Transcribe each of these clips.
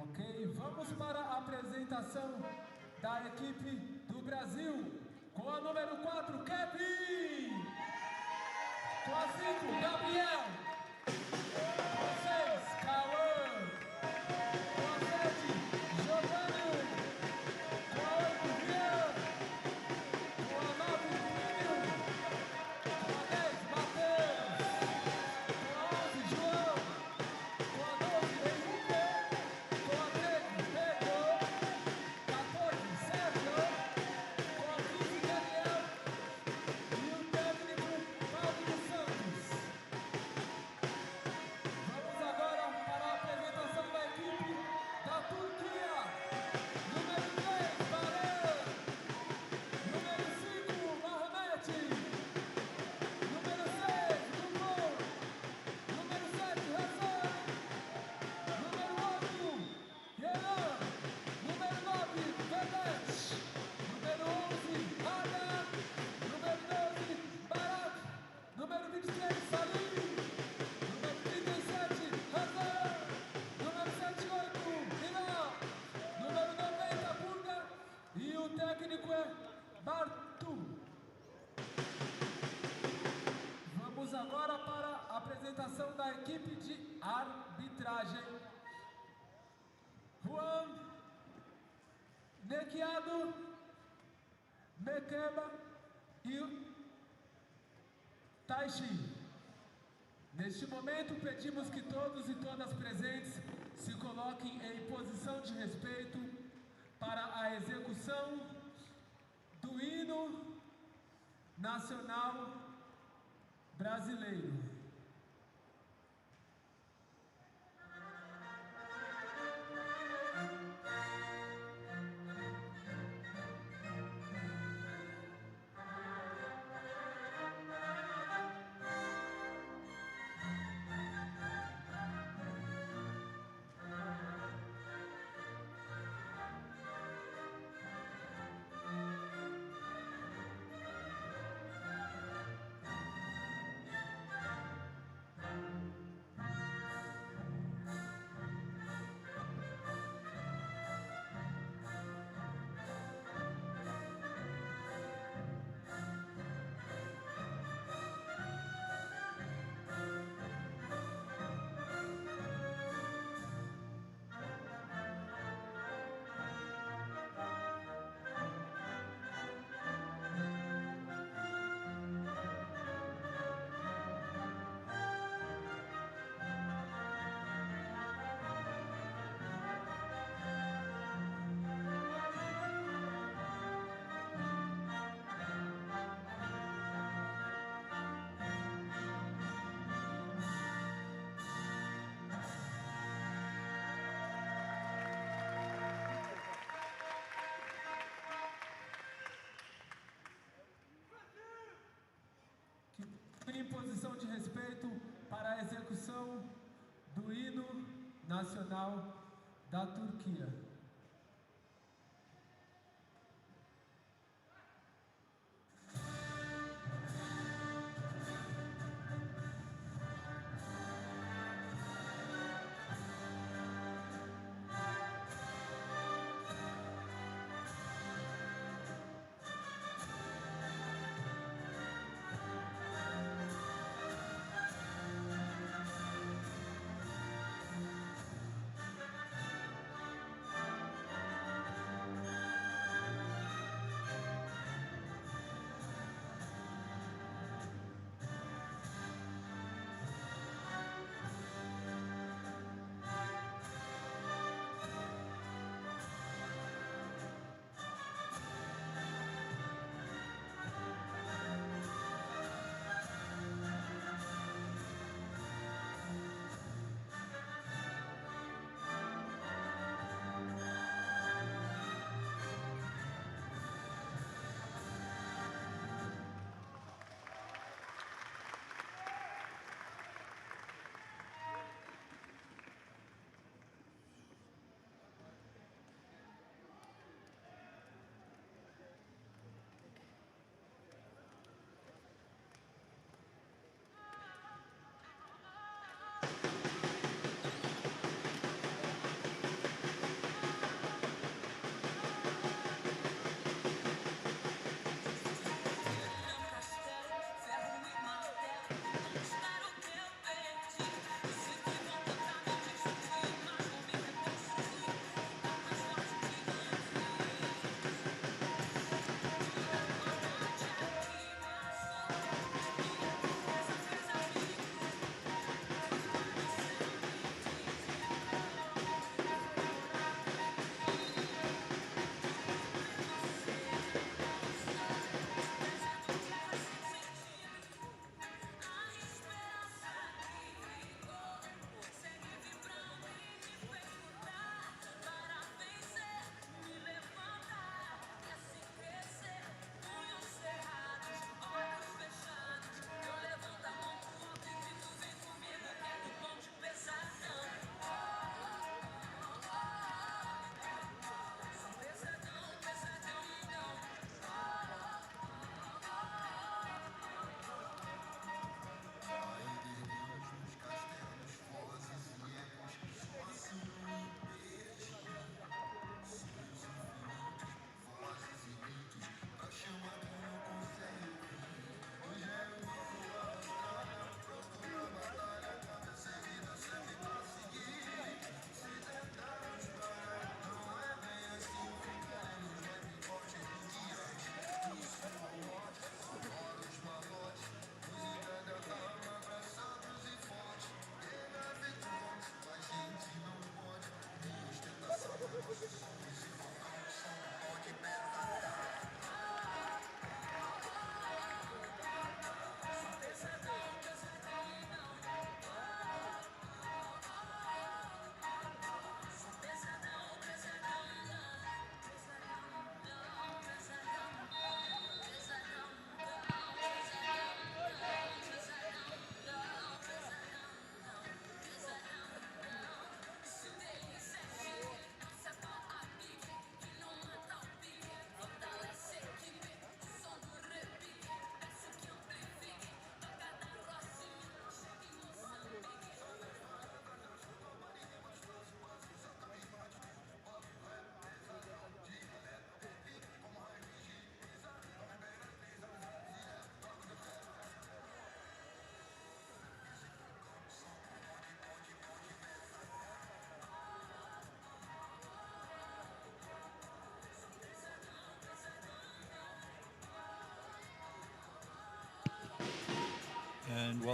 Ok, vamos para a apresentação da equipe do Brasil, com a número 4, Kevin, com a 5, Gabriel, com a 6, Cauã, com a 7, Giovanni, com a 8, Rian, com a 9, Plínio, com a 10, Matheus, com a 11, João, com a 12, Henrique, com a 13, Pedro, 14, Sérgio, com a 15, Daniel e o técnico Paulo dos Santos. Vamos agora para a apresentação da equipe da Turquia. Número 3, Baran. Número 5, Mohamed. Número 6, Dubon. Número 7, Hassan. Número 8, Yelan. Número 9, Vedete. Número 11, Adam. Número 12, Barak. Número 23, Salim. Número 37, Hassan. Número 78, Ilan. Número 90, Burga. E o técnico é Bartu. Vamos agora para a apresentação da equipe de arbitragem. Juan, Nequiado, Mekeba e o Taishi. Neste momento, pedimos que todos e todas presentes se coloquem em posição de respeito para a execução do hino nacional brasileiro. Em posição de respeito para a execução do hino nacional da Turquia.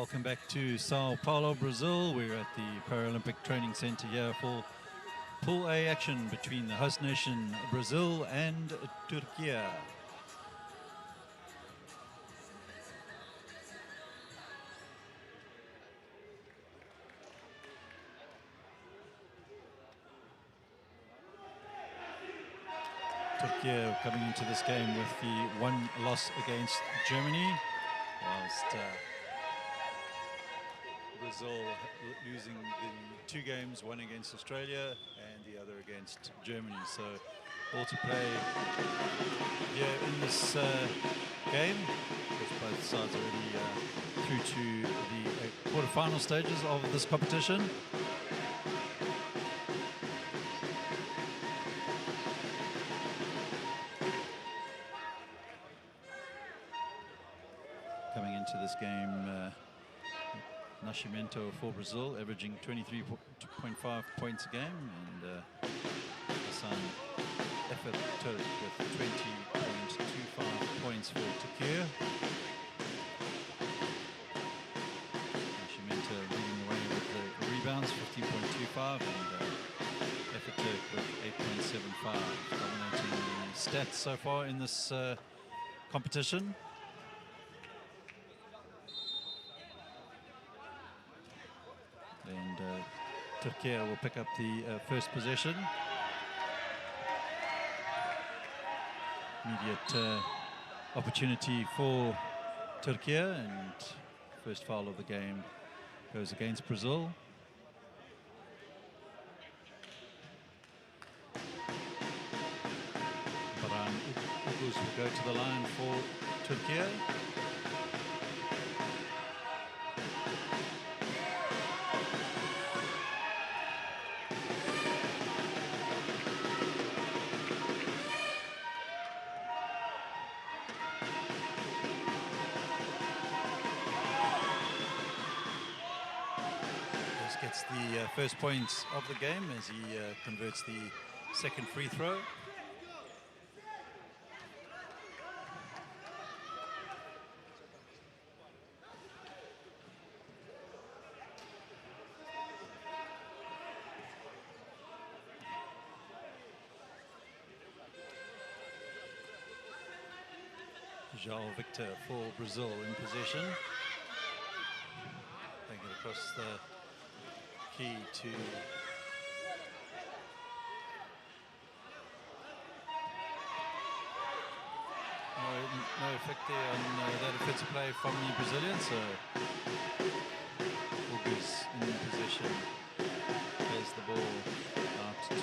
Welcome back to Sao Paulo, Brazil. We're at the Paralympic Training Center here for Pool A action between the host nation Brazil and Turkey. Turkey coming into this game with the one loss against Germany, whilst Brazil losing the two games, one against Australia and the other against Germany. So all to play here in this game, because both sides are already through to the quarterfinal stages of this competition. Coming into this game, Nascimento for Brazil, averaging 23.5 points a game, and Hassan Effort with 20.25 points for Turkey. Nascimento leading the way with the rebounds, 15.25, and Effort with 8.75, dominating the stats so far in this competition. And Turkey will pick up the first possession. Immediate opportunity for Turkey, and first foul of the game goes against Brazil. Baran Ugus will go to the line for Turkey. Gets the first points of the game as he converts the second free throw. João Victor for Brazil in possession. Taking it across the key to no effect there on that offensive play from the Brazilians. So Ugus in possession, plays the ball out to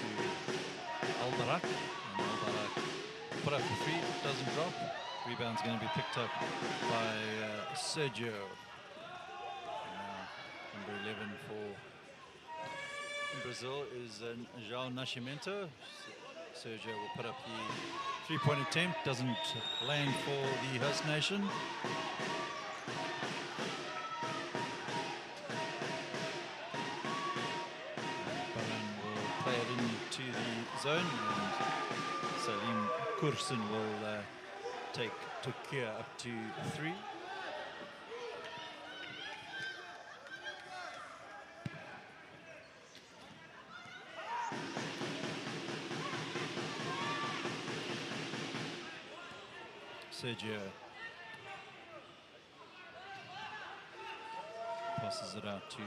Albarak, and Albarak put up the three, doesn't drop. Rebound's going to be picked up by Sergio. Number 11 for Brazil is João Nascimento. Sergio will put up the three-point attempt, doesn't land for the host nation. Baran will play it into the zone, and Salim Kursun will take Turkey up to 3. Sergio passes it out to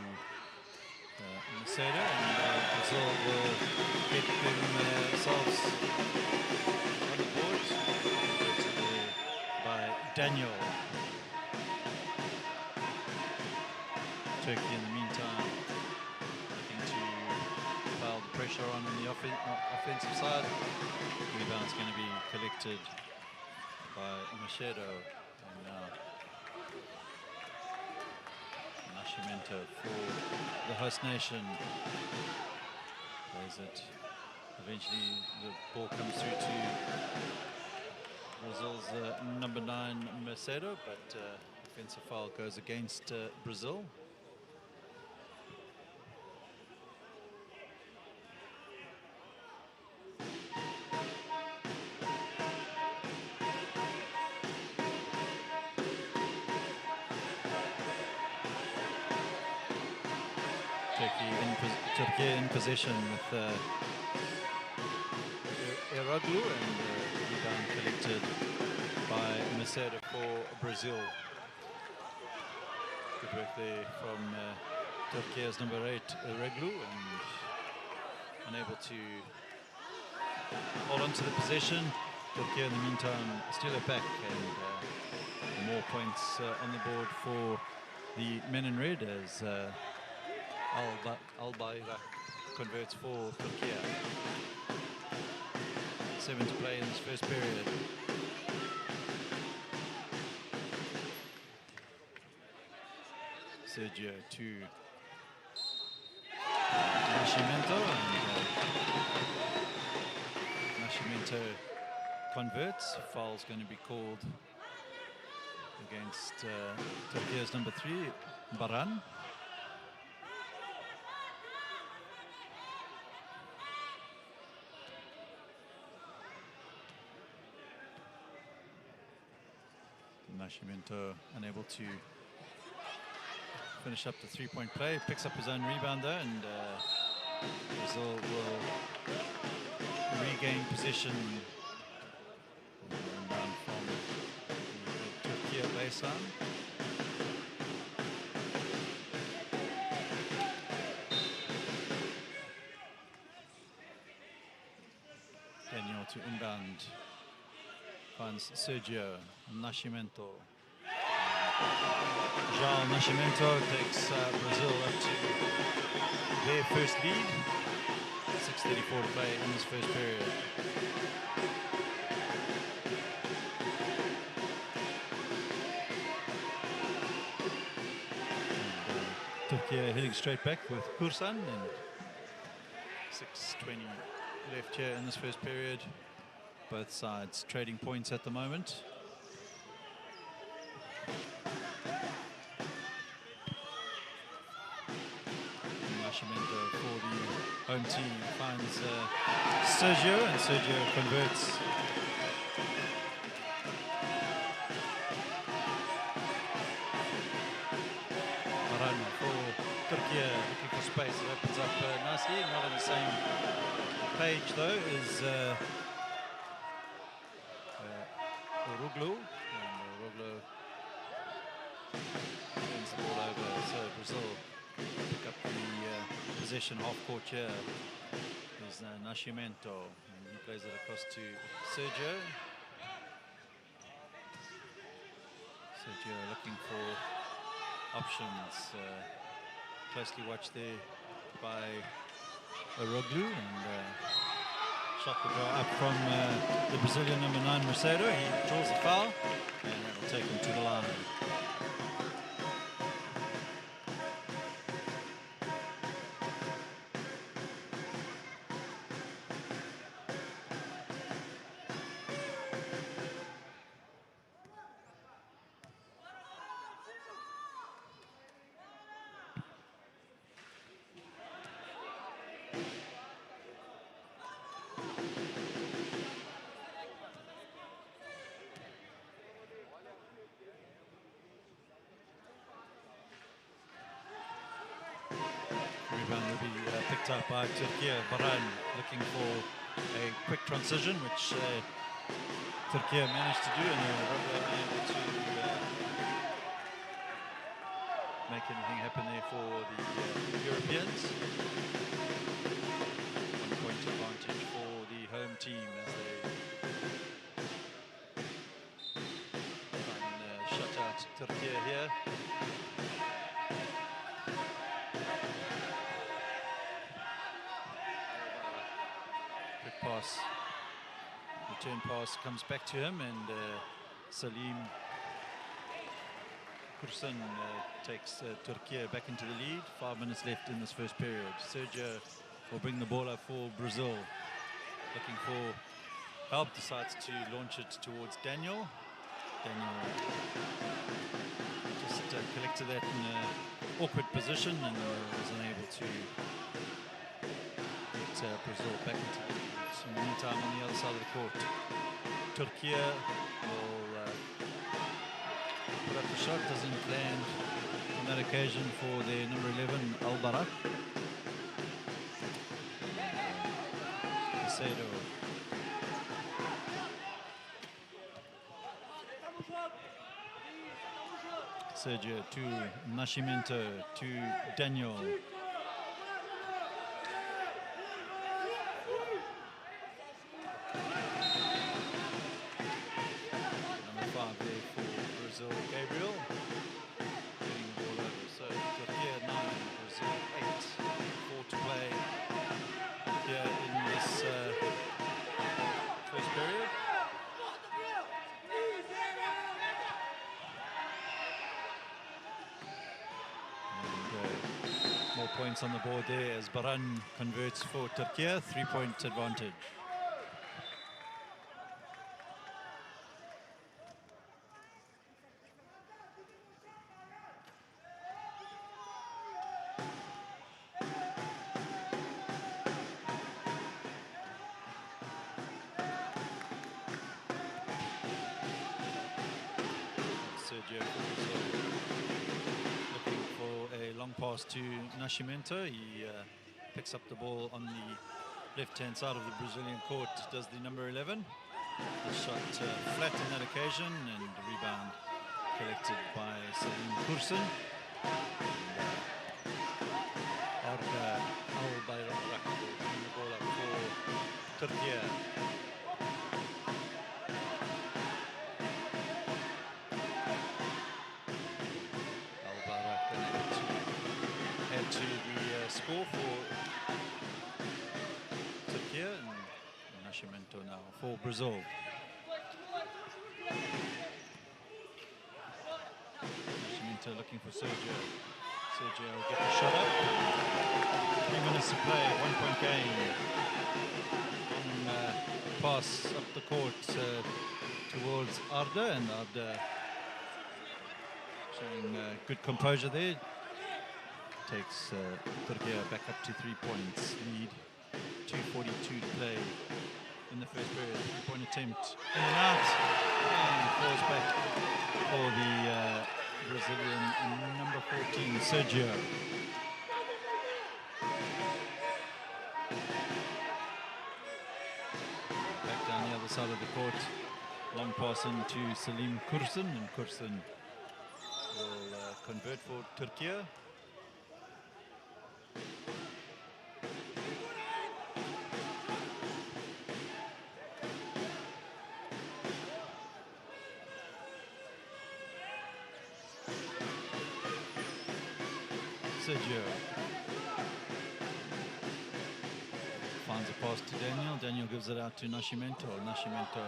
Macedo, and Brazil will get themselves on the board. By Daniel. Turkey in the meantime looking to pile the pressure on the offensive side. Rebound's going to be collected by Macedo, and now Nascimento for the host nation. Plays it. Eventually the ball comes through to Brazil's number 9 Macedo, but offensive foul goes against Brazil. Turkey in possession with Eroglu, and rebound collected by Macedo for Brazil. Good work there from Turkey's number 8, Eroglu, and unable to hold on to the possession. Turkey in the meantime steal it back, and more points on the board for the men in red as Al-Bayrak converts for Turkey. 7 to play in this first period. Sergio to Nascimento, and Nascimento converts. Foul's going to be called against Turkey's number 3, Baran. Nascimento unable to finish up the three-point play, picks up his own rebound though, and Brazil will regain possession down from the Turkey baseline. Daniel to inbound, finds Sergio Nascimento. João Nascimento takes Brazil up to their first lead. 6:34 to play in this first period. Turkey hitting straight back with Kursan, and 6:20 left here in this first period. Both sides trading points at the moment. Nascimento for the home team finds Sergio, and Sergio converts. Baran for Turkey, looking for space. It opens up nicely. Not on the same page though is Eroglu, and Eroglu turns the ball over, so Brazil pick up the possession half court here. There's Nascimento, and he plays it across to Sergio. Sergio looking for options, closely watched there by Eroglu, and shot will go up from the Brazilian number 9, Macedo. He draws the foul, and that will take him to the line. Rebound will be picked up by Turkey. Baran looking for a quick transition, which Turkey managed to do, and they were unable to make anything happen there for the Europeans. 1 point advantage for the home team as they try and shut out Turkey here. Pass, return pass comes back to him, and Salim Kursan takes Turkey back into the lead. 5 minutes left in this first period. Sergio will bring the ball up for Brazil, looking for help, decides to launch it towards Daniel. Daniel just collected that in an awkward position and was unable to get Brazil back into the lead. In the meantime, on the other side of the court, Turkey will put up the shot, doesn't land on that occasion for their number 11, Al-Barak. Macedo. Sergio to Nascimento to Daniel. Number 5 there for Brazil, Gabriel. Getting the ball over. So Turkey 9, Brazil 8. 4 to play here in this first period. More points on the board there as Baran converts for Turkey, 3-point advantage. Sergio looking for a long pass to Nascimento. He picks up the ball on the left-hand side of the Brazilian court, does the number 11. The shot flat on that occasion, and the rebound collected by Salim Kursun. Arda Al-Bayrak will bring the ball up for Turkey. To the score for Turkey, and Nascimento now for Brazil. Nascimento looking for Sergio. Sergio will get the shot up. 3 minutes to play, 1-point game. Pass up the court towards Arda, and Arda showing good composure there. Takes Turkey back up to 3 points lead. 2:42 to play in the first period. 3-point attempt in and out, and falls back for the Brazilian number 14, Sergio. Back down the other side of the court. Long pass into Salim Kursun, and Kursun will convert for Turkey. Sergio finds a pass to Daniel. Daniel gives it out to Nascimento. Nascimento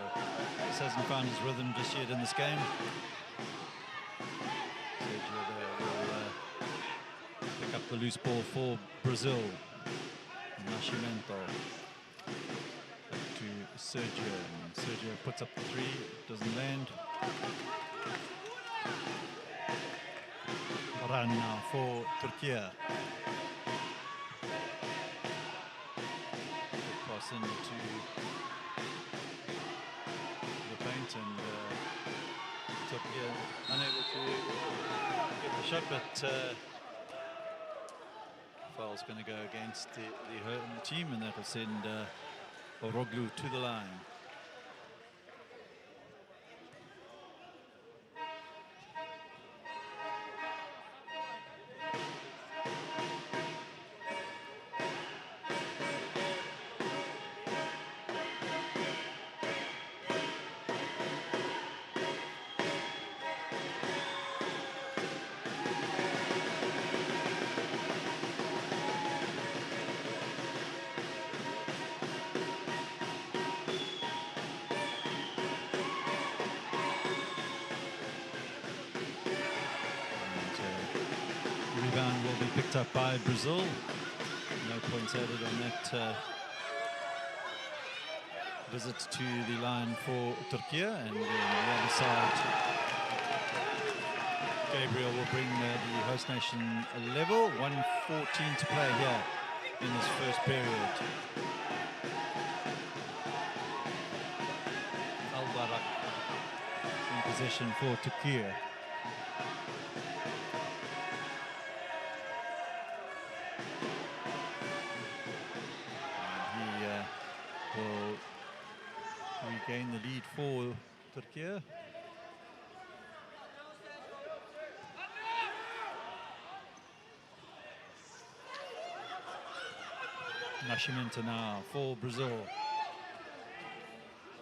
just hasn't found his rhythm just yet in this game. Sergio there will pick up the loose ball for Brazil. Nascimento to Sergio. And Sergio puts up the 3, doesn't land. Run now for Turkey. Good pass into the paint, and Turkey unable to get the shot, but foul's going to go against the home team, and that will send Oroglu to the line. Rebound will be picked up by Brazil. No points added on that visit to the line for Turkey. And then on the other side, Gabriel will bring the host nation level. 1:14 to play here in this first period. Al-Bayrak in possession for Turkey. regain the lead for Turkey. Nascimento now for Brazil.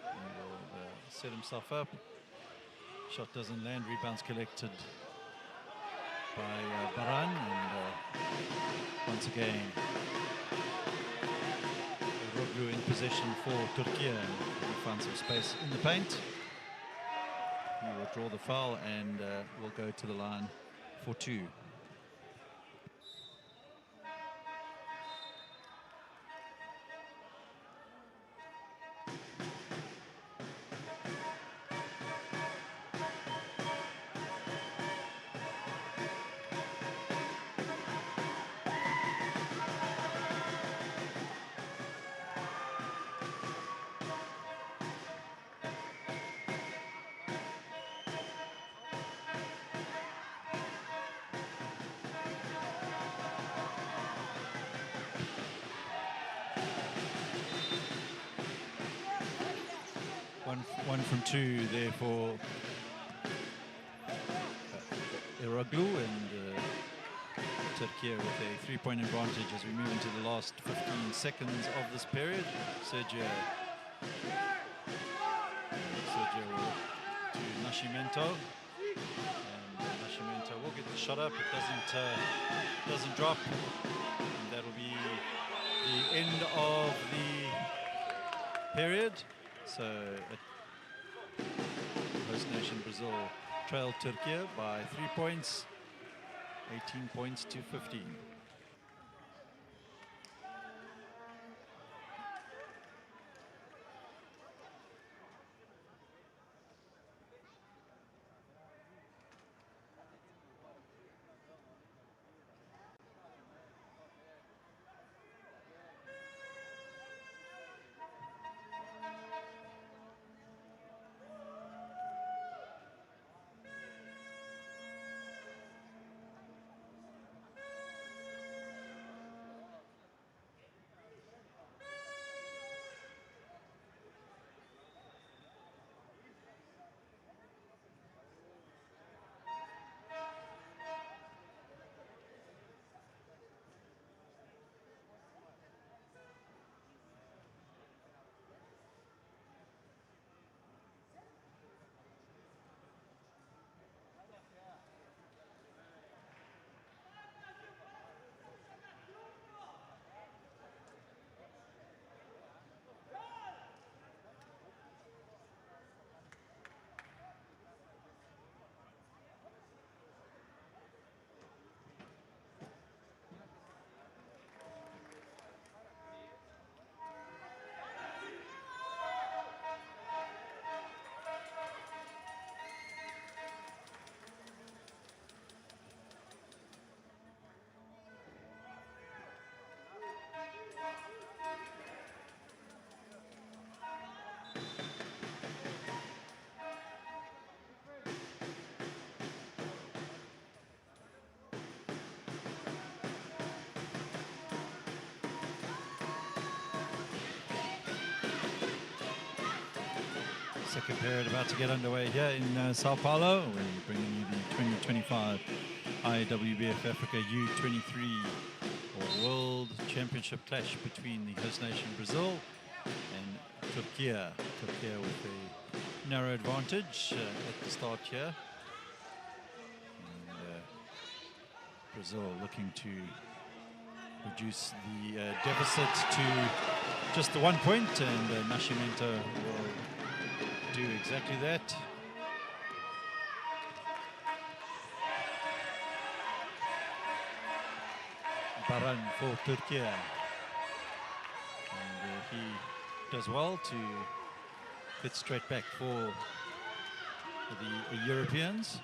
He will set himself up. Shot doesn't land, rebounds collected by Baran, and once again Roglu in possession for Turkey, and he finds some space in the paint. He will draw the foul and will go to the line for 2. One from 2 there for Eroglu, and Turkey with a 3-point advantage as we move into the last 15 seconds of this period. Sergio to Nascimento, and Nascimento will get the shot up. It doesn't drop, and that'll be the end of the period. So host nation Brazil trailed Turkey by 3 points, 18 points to 15. Second period about to get underway here in Sao Paulo. We're bringing you the 2025 IWBF Africa U23 or World Championship clash between the host nation Brazil and Turkey. Turkey with a narrow advantage at the start here. And Brazil looking to reduce the deficit to just the 1 point, and Nascimento will do exactly that. Baran for Turkey, and he does well to fit straight back for the Europeans.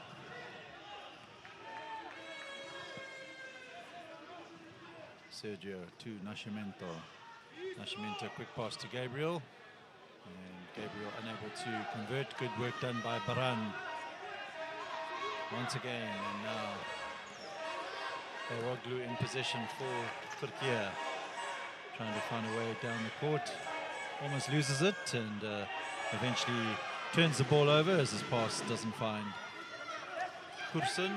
Sergio to Nascimento. Nascimento, quick pass to Gabriel. And Gabriel unable to convert. Good work done by Baran. Once again, and now Eroglu in possession for Turkey. Trying to find a way down the court. Almost loses it, and eventually turns the ball over as his pass doesn't find Kursun. And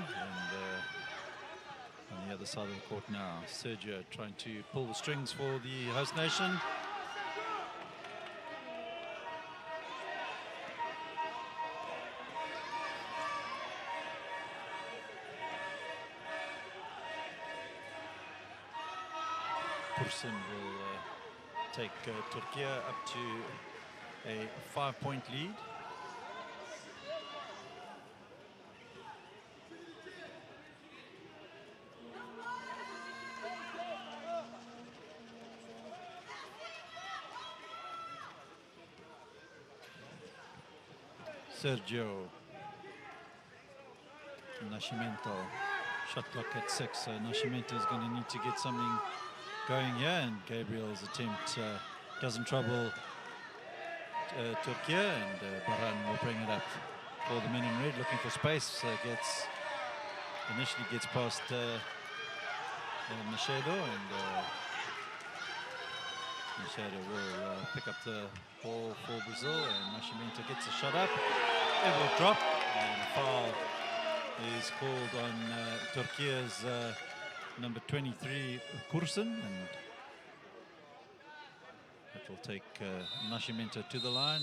on the other side of the court now, Sergio trying to pull the strings for the host nation. Kursun will take Turkey up to a 5-point lead. Sergio Nascimento, shot clock at 6, so Nascimento is going to need to get something going here, and Gabriel's attempt doesn't trouble Turkey, and Baran will bring it up for the men in red, looking for space. Initially gets past Machado, and Machado will pick up the ball for Brazil, and Nascimento gets a shot up. It will drop, and a foul is called on Turkey's number 23, Kursun, and that will take Nascimento to the line.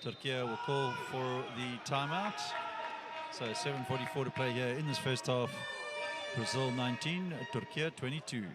Turkey will call for the timeout. So 7:44 to play here in this first half. Brazil 19, Turkey 22.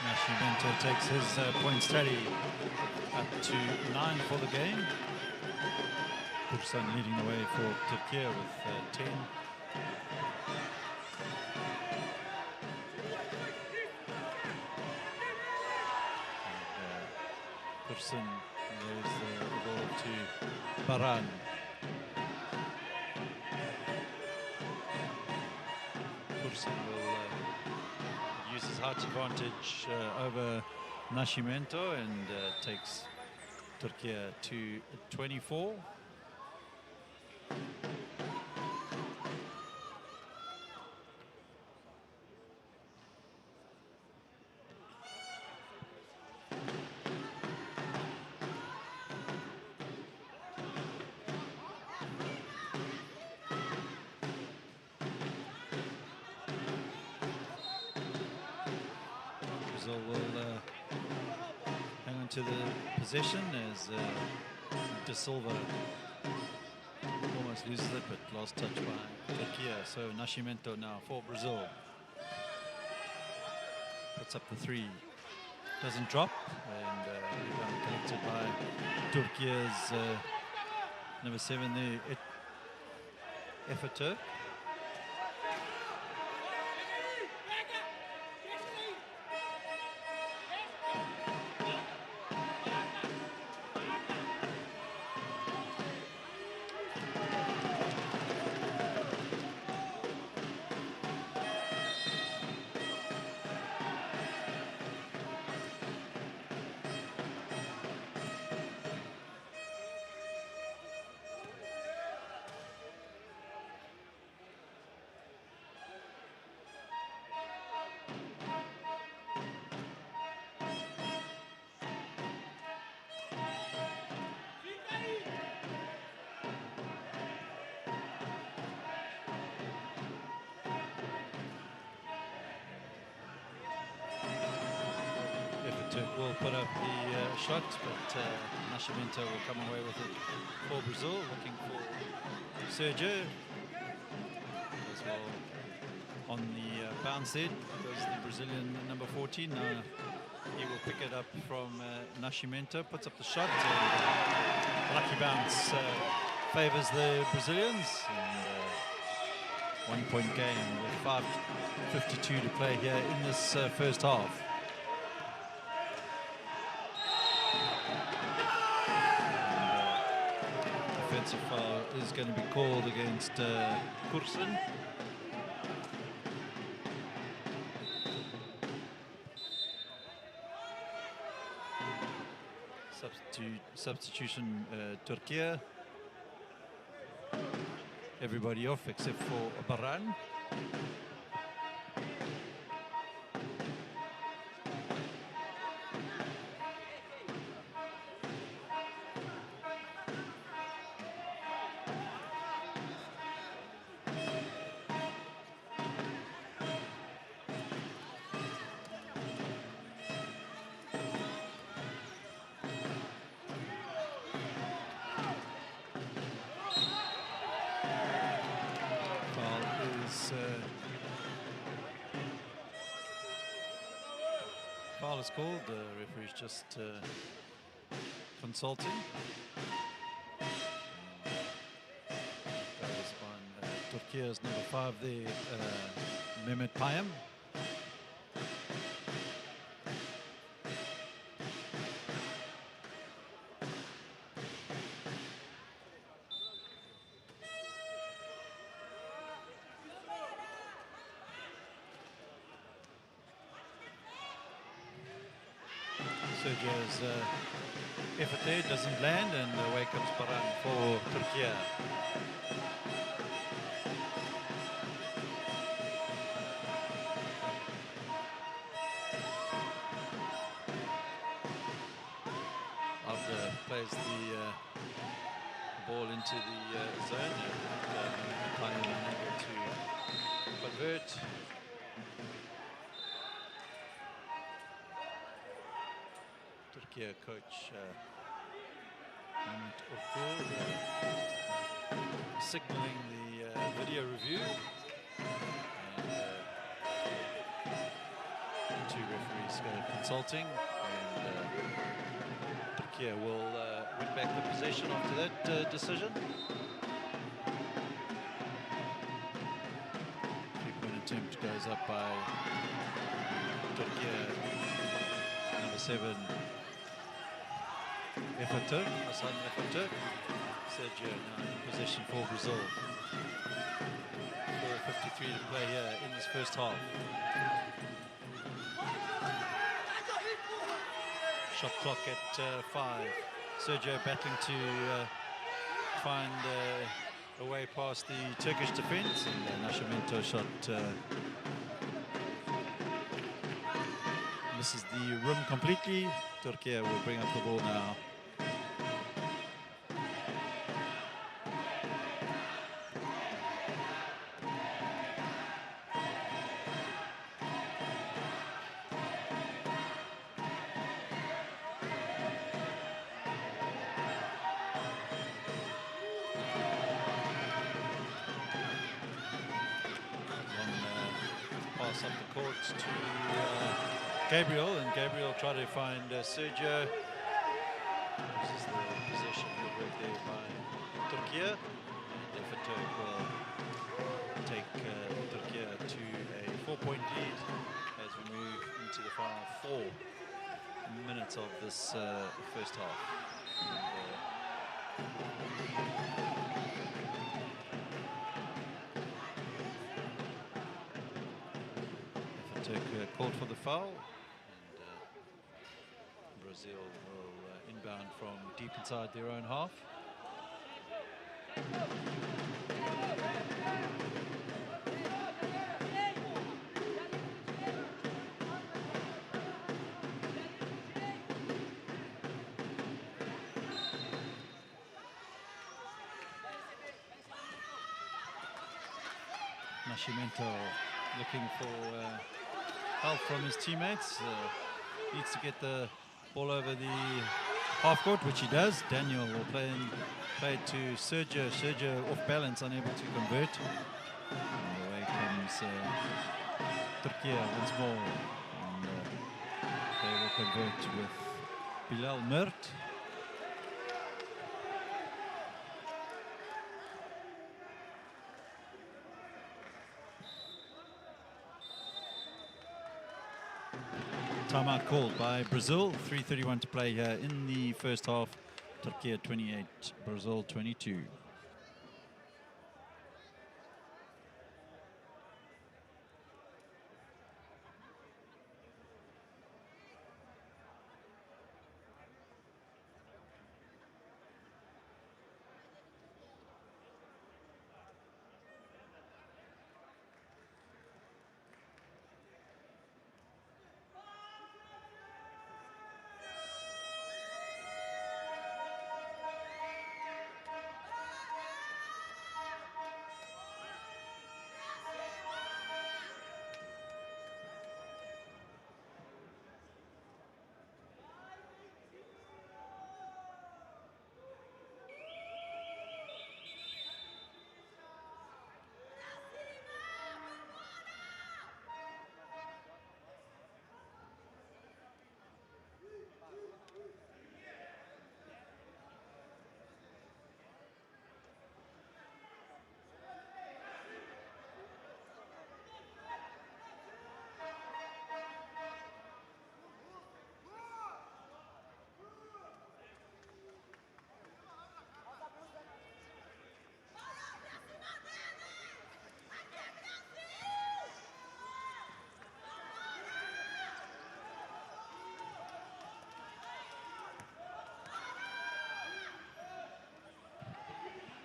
Nascimento takes his points tally up to 9 for the game. Kursun leading the way for Turkey with 10. Kursun lays the ball to Baran. Kursun will use his height advantage over Nascimento and takes Turkey to 24. Brazil will hang on to the possession as De Silva almost loses it, but last touch by Turkey. So Nascimento now for Brazil. Puts up the 3. Doesn't drop, and rebound collected by Turkey's number 7 there, Efetur. Turk will put up the shot, but Nascimento will come away with it for Brazil, looking for Sergio as well. On the bounce there goes the Brazilian number 14. Now he will pick it up from Nascimento, puts up the shot, and lucky bounce favors the Brazilians. And 1 point game with 5:52 to play here in this first half. Offensive foul is going to be called against Kursen. Substitution Turkey. Everybody off except for Baran. Foul is called. The referee's just consulting. That is on Turkey's number 5 there, Mehmet Payam. Sergio's effort there doesn't land, and away comes Baran for Turkey. After plays the ball into the zone, and unable to convert. Turkey coach Mehmet Okur signaling the video review, and two referees consulting, and Turkey will win back the possession after that decision. 3-point attempt goes up by Turkey, number 7. Turk, Hasan Turk. Sergio now in possession for Brazil. 4:53 to play here in this first half. Shot clock at 5. Sergio battling to find a way past the Turkish defense, and Nascimento shot misses the rim completely. Turkey will bring up the ball now. Pass up the court to Gabriel, and Gabriel tried to find Sergio. This is the possession right there by Turkey, and Turk will take Turkey to a 4-point lead as we move into the final 4 minutes of this first half. Turk called for the foul, and Brazil will inbound from deep inside their own half. Nascimento looking for help from his teammates. needs to get the ball over the half court, which he does. Daniel will play it to Sergio. Sergio off balance, unable to convert. And away comes Turkey once more. And they will convert with Bilal Mert. Timeout called by Brazil. 3:31 to play here in the first half. Turkey 28, Brazil 22.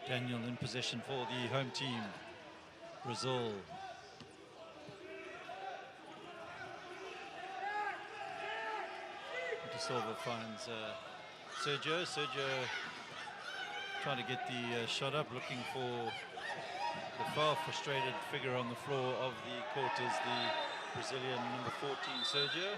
Daniel in possession for the home team, Brazil. De Silva finds Sergio. Sergio trying to get the shot up, looking for the foul. Frustrated figure on the floor of the court is the Brazilian number 14, Sergio.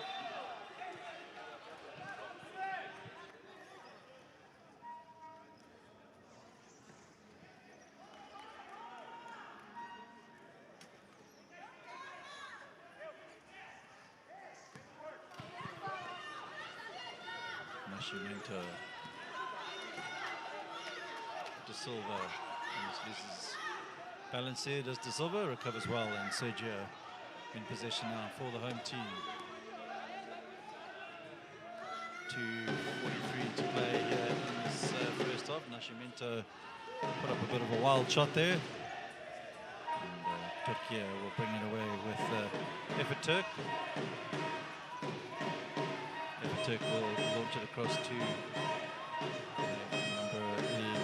De Silva loses balance here. Does De Silva, recovers well, and Sergio in possession now for the home team. 2:43 to play here in this first half. Nascimento put up a bit of a wild shot there, and Turkey will bring it away with Effort Turk. Turk will launch it across to number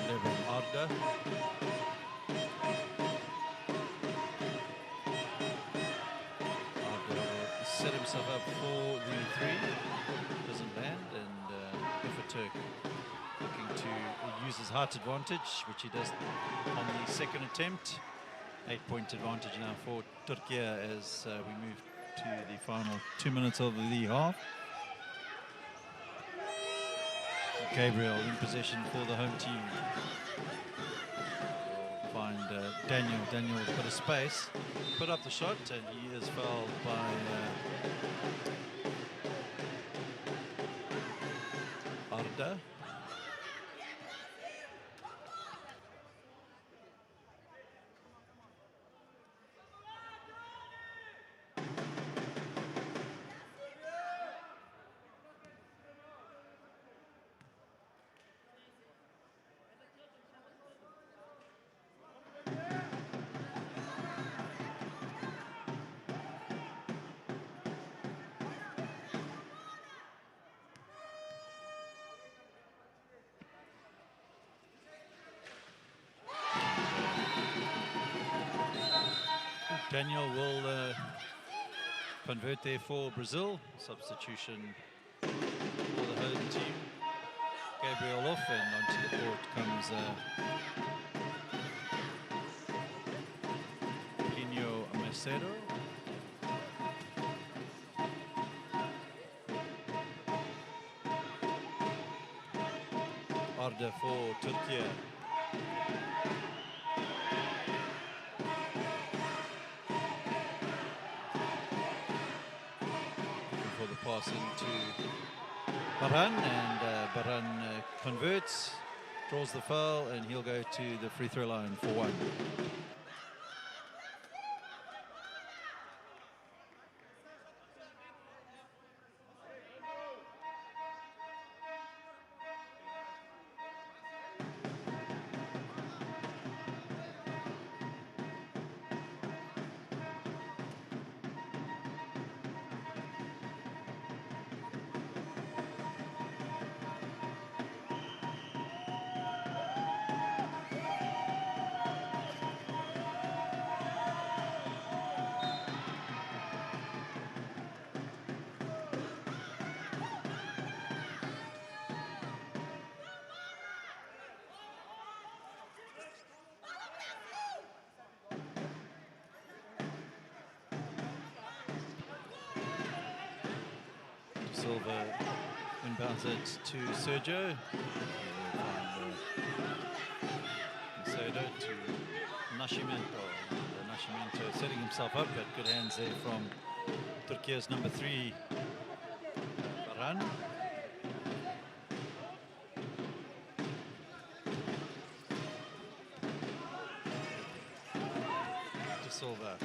11, Arda. Arda will set himself up for the three. Doesn't land, and Effort Turk looking to use his height advantage, which he does on the second attempt. 8-point advantage now for Turkey as we move to the final 2 minutes of the half. Gabriel in possession for the home team. We'll find Daniel. Daniel's got a space, put up the shot, and he is fouled by Arda. Daniel will convert there for Brazil. Substitution for the home team. Gabriel off, and onto the court comes Plinio Macedo. Arda for Turkey. Looking for the pass into Baran, and Baran converts, draws the foul, and he'll go to the free throw line for one. Silva inbounds it to Sergio. Macedo to Nascimento. Nascimento setting himself up, but good hands there from Turkey's number 3, Baran. To Silva.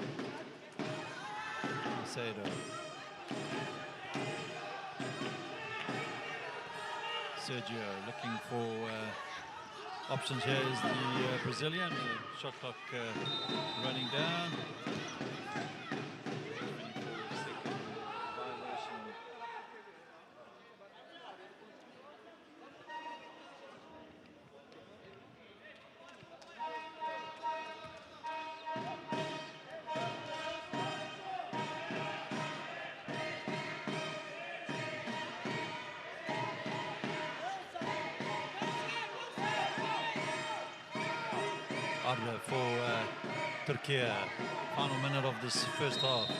Macedo. Sergio looking for options. Here is the Brazilian. Shot clock running down. 24-second violation. Arda for Turkey. Final minute of this first half.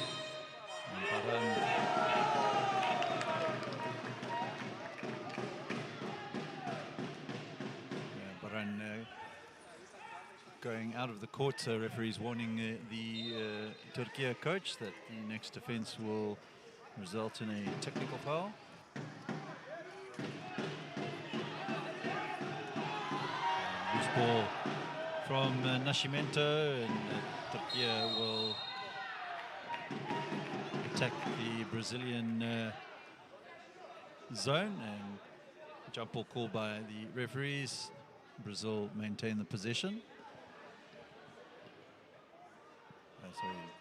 Baran going out of the court. Referees warning the Turkey coach that the next offence will result in a technical foul. Loose ball from Nascimento, and Turkey will attack the Brazilian zone, and jump ball called by the referees. Brazil maintain the possession.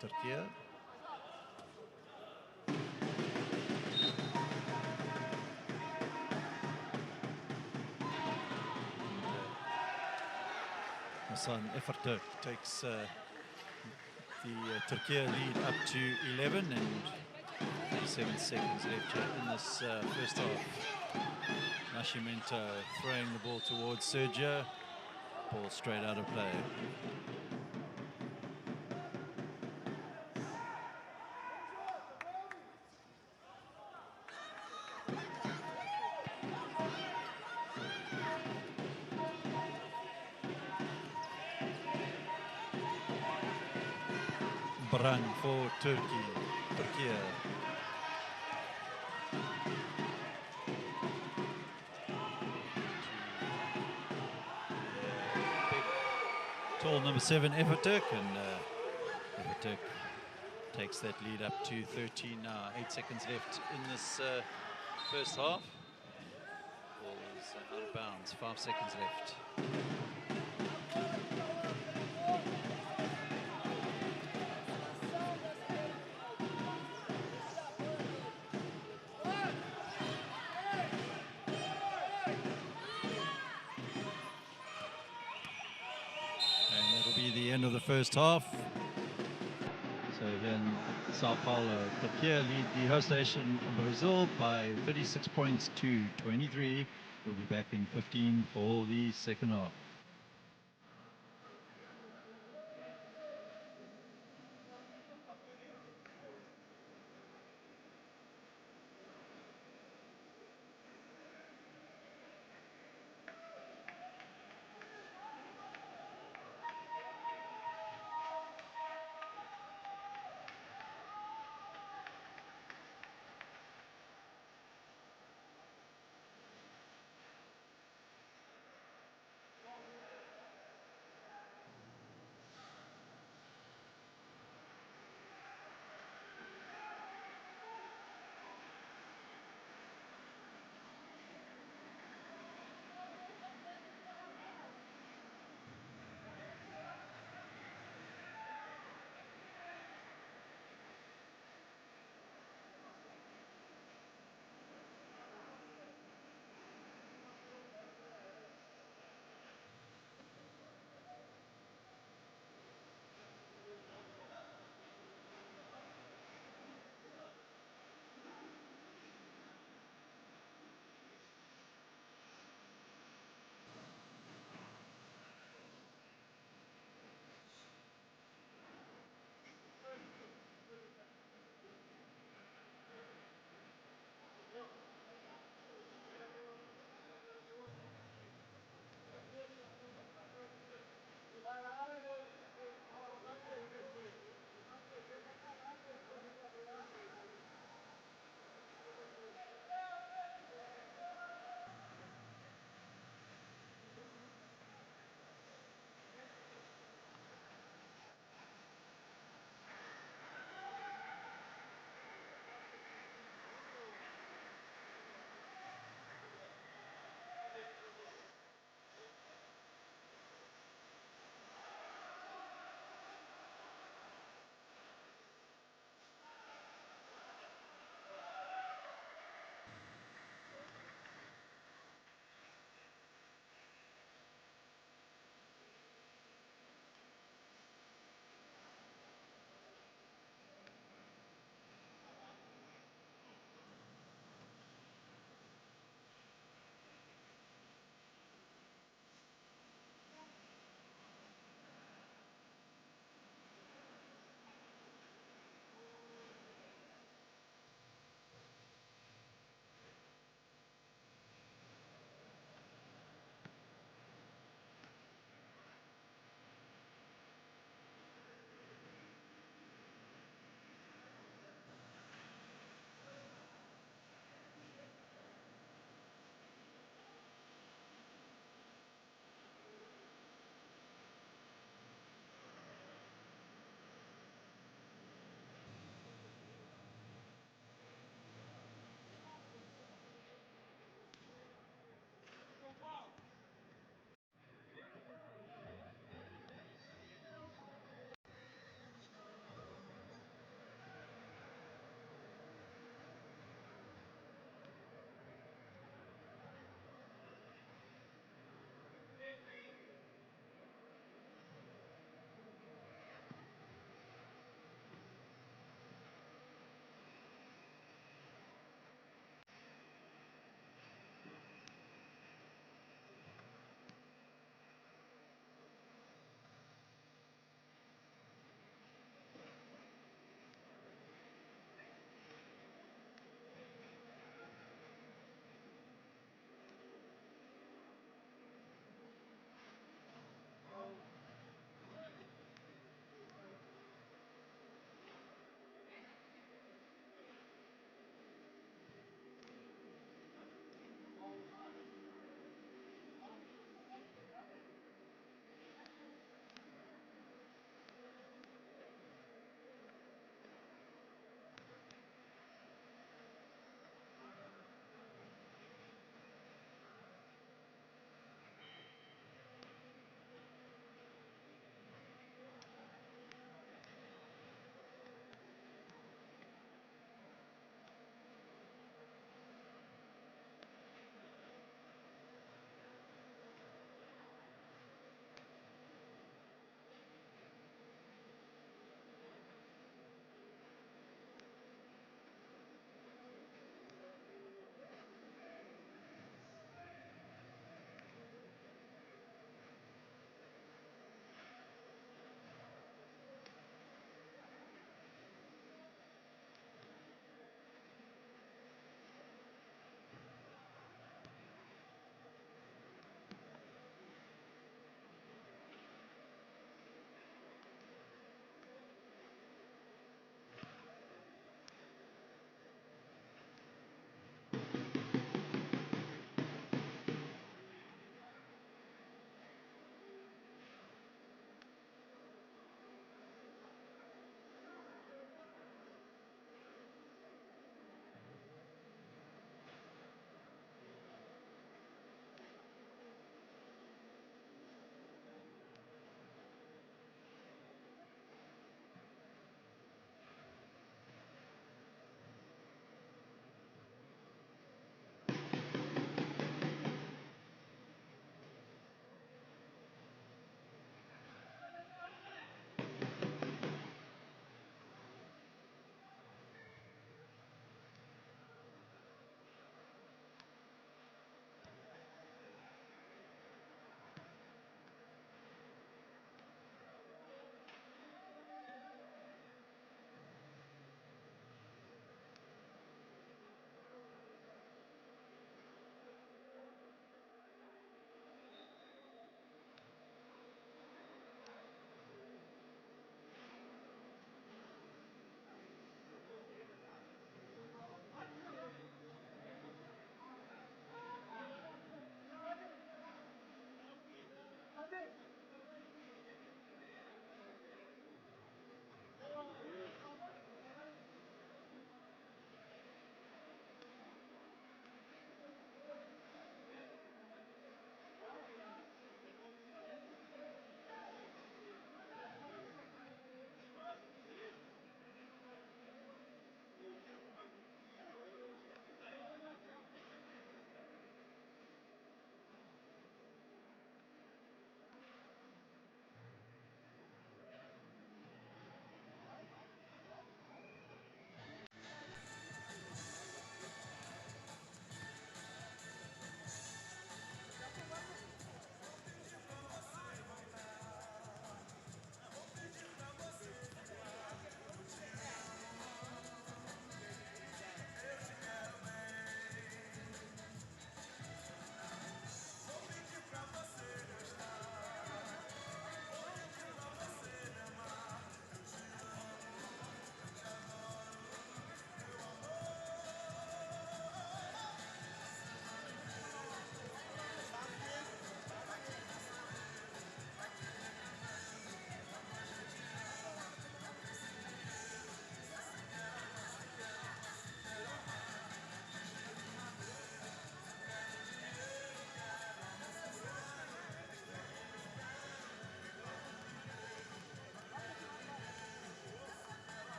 Turkey. Hassan Efterturk takes the Turkey lead up to 11, and 7 seconds left here in this first half. Nascimento throwing the ball towards Sergio. Ball straight out of play. Baran for Turkey. Tall number 7 Efterturk, and Efterturk takes that lead up to 13 now. 8 seconds left in this first half. Ball is out of bounds. 5 seconds left. End of the first half. So then Sao Paulo, Turkey lead the host nation Brazil by 36 points to 23. We'll be back in 15 for the second half.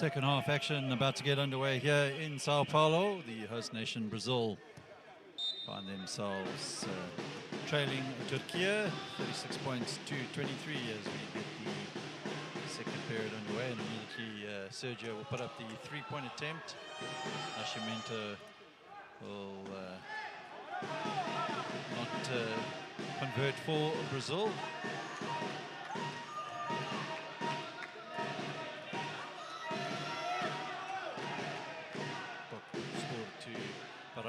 Second half action about to get underway here in Sao Paulo. The host nation Brazil find themselves trailing Turkey 36 points to 23 as we get the second period underway, and immediately Sergio will put up the three-point attempt. Nascimento will not convert for Brazil.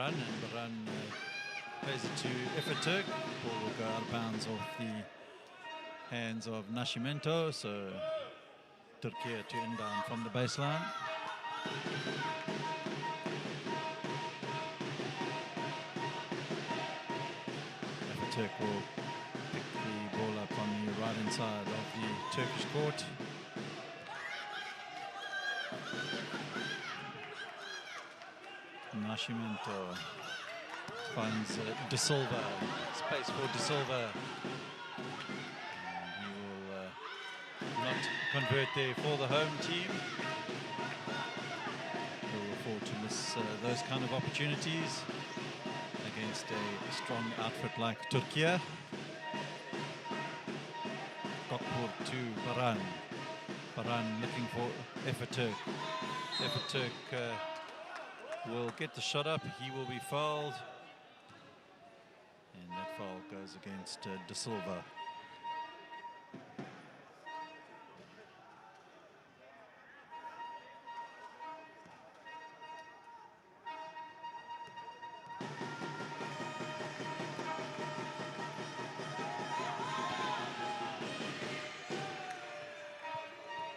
And Baran plays it to Eferturk. Ball will go out of bounds off the hands of Nascimento, so Turkey to inbound from the baseline. Eferturk will pick the ball up on the right hand side of the Turkish court. Nascimento finds De Silva, space for De Silva. He will not convert there for the home team. He'll afford to miss those kind of opportunities against a strong outfit like Turkey. Gokpur to Baran. Baran looking for Eferturk. Eferturk will get the shot up. He will be fouled, and that foul goes against De Silva.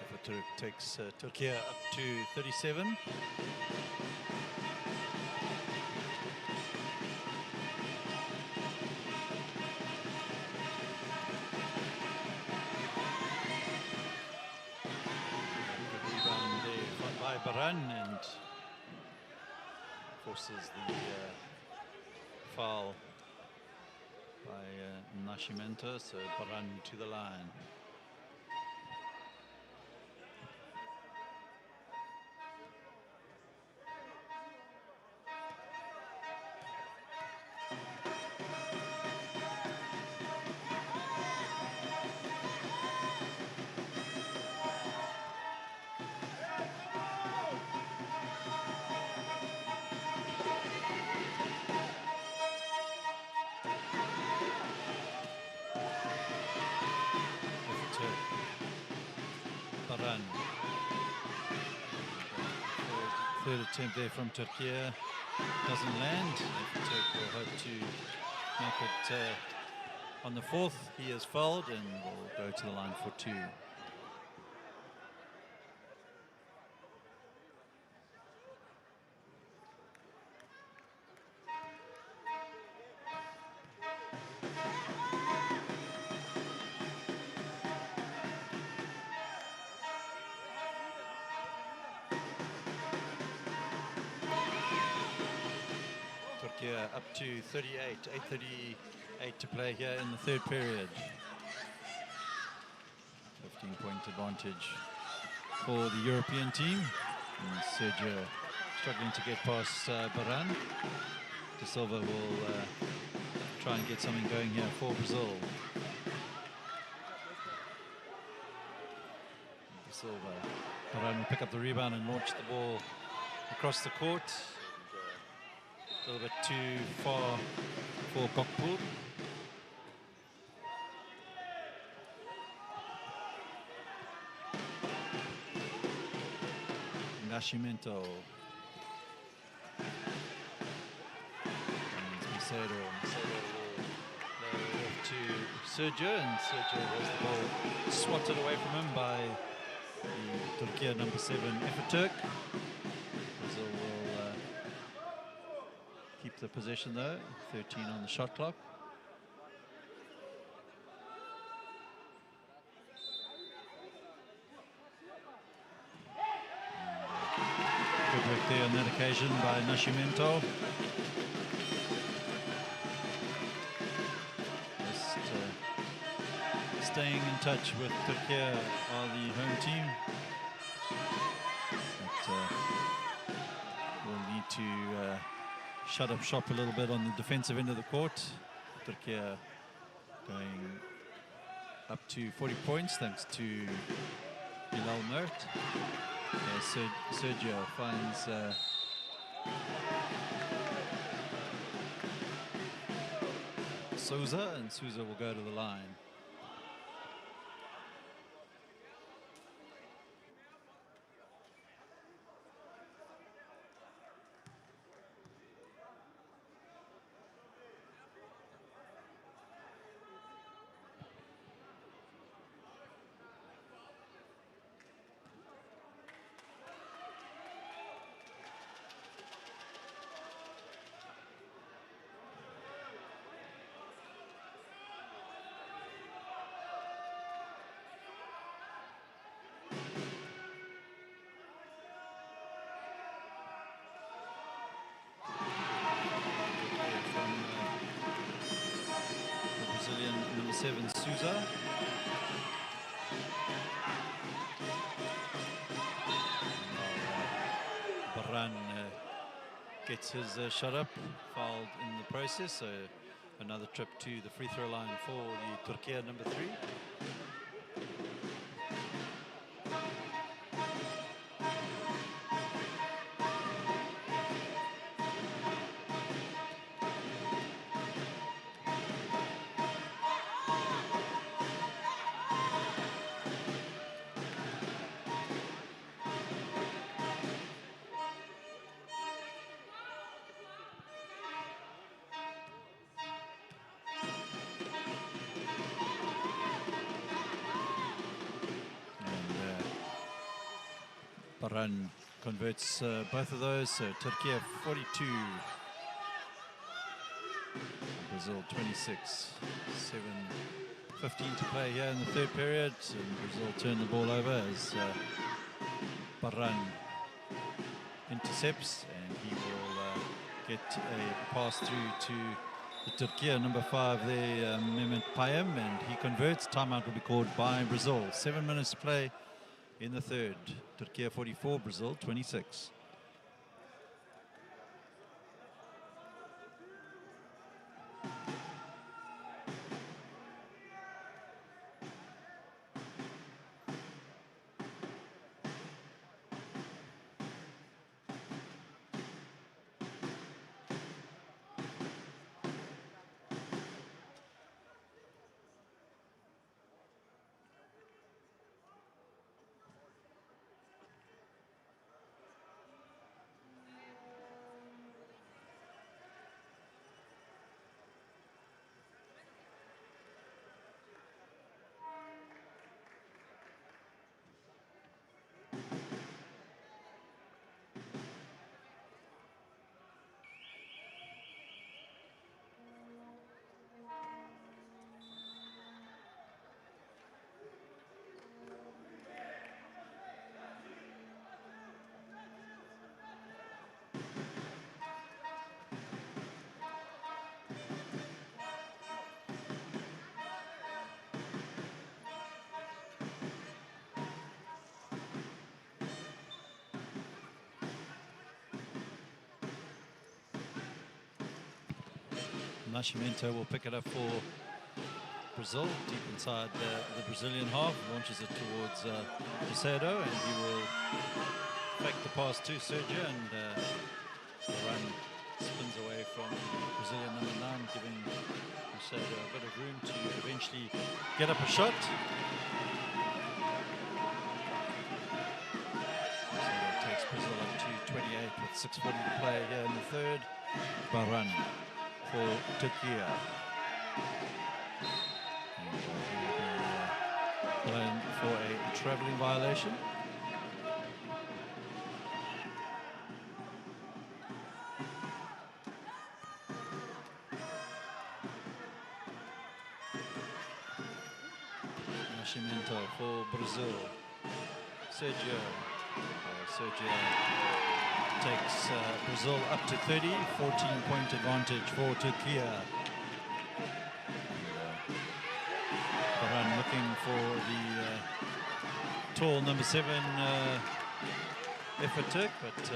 Eferturk takes Turkey up to 37. Baran and forces the foul by Nascimento, so Baran to the line. Third attempt there from Turkey doesn't land. Turkey will hope to make it on the fourth. He is fouled and will go to the line for two. Up to 38, 8:38 to play here in the third period. 15-point advantage for the European team. And Sergio struggling to get past Baran. De Silva will try and get something going here for Brazil. De Silva. Baran will pick up the rebound and launch the ball across the court. A little bit too far for Gokpur. Nascimento. And Macedo will lower off to Sergio, and Sergio has the ball swatted away from him by the Turkey number 7 Eferturk. Brazil will keep the possession though, 13 on the shot clock. Good work there on that occasion by Nascimento. Just staying in touch with Turkey, the home team. to shut up shop a little bit on the defensive end of the court. Turkey going up to 40 points thanks to Bilal Mert. Sergio finds Souza, and Souza will go to the line. Brazilian number 7, Souza. Baran gets his shot up, fouled in the process, so another trip to the free throw line for the Turkey number 3. Baran converts both of those, so Turkey 42, Brazil 26. 7:15 to play here in the third period, and Brazil turn the ball over as Baran intercepts, and he will get a pass through to the Turkey number 5 there, Mehmet Payem, and he converts. Timeout will be called by Brazil. 7 minutes to play in the third. Turkey 44, Brazil 26. Nascimento will pick it up for Brazil, deep inside the Brazilian half, launches it towards Macedo, and he will fake the pass to Sergio, and the run spins away from Brazilian number 9, giving Macedo a bit of room to eventually get up a shot. Macedo takes Brazil up to 28 with 6:40 to play here in the third. Baran for Turkey. And he will be blown for a travelling violation. Nascimento for Brazil. Sergio takes Brazil up to 30, 14-point advantage for Turkey. Baran looking for the tall number 7 effort Turk, but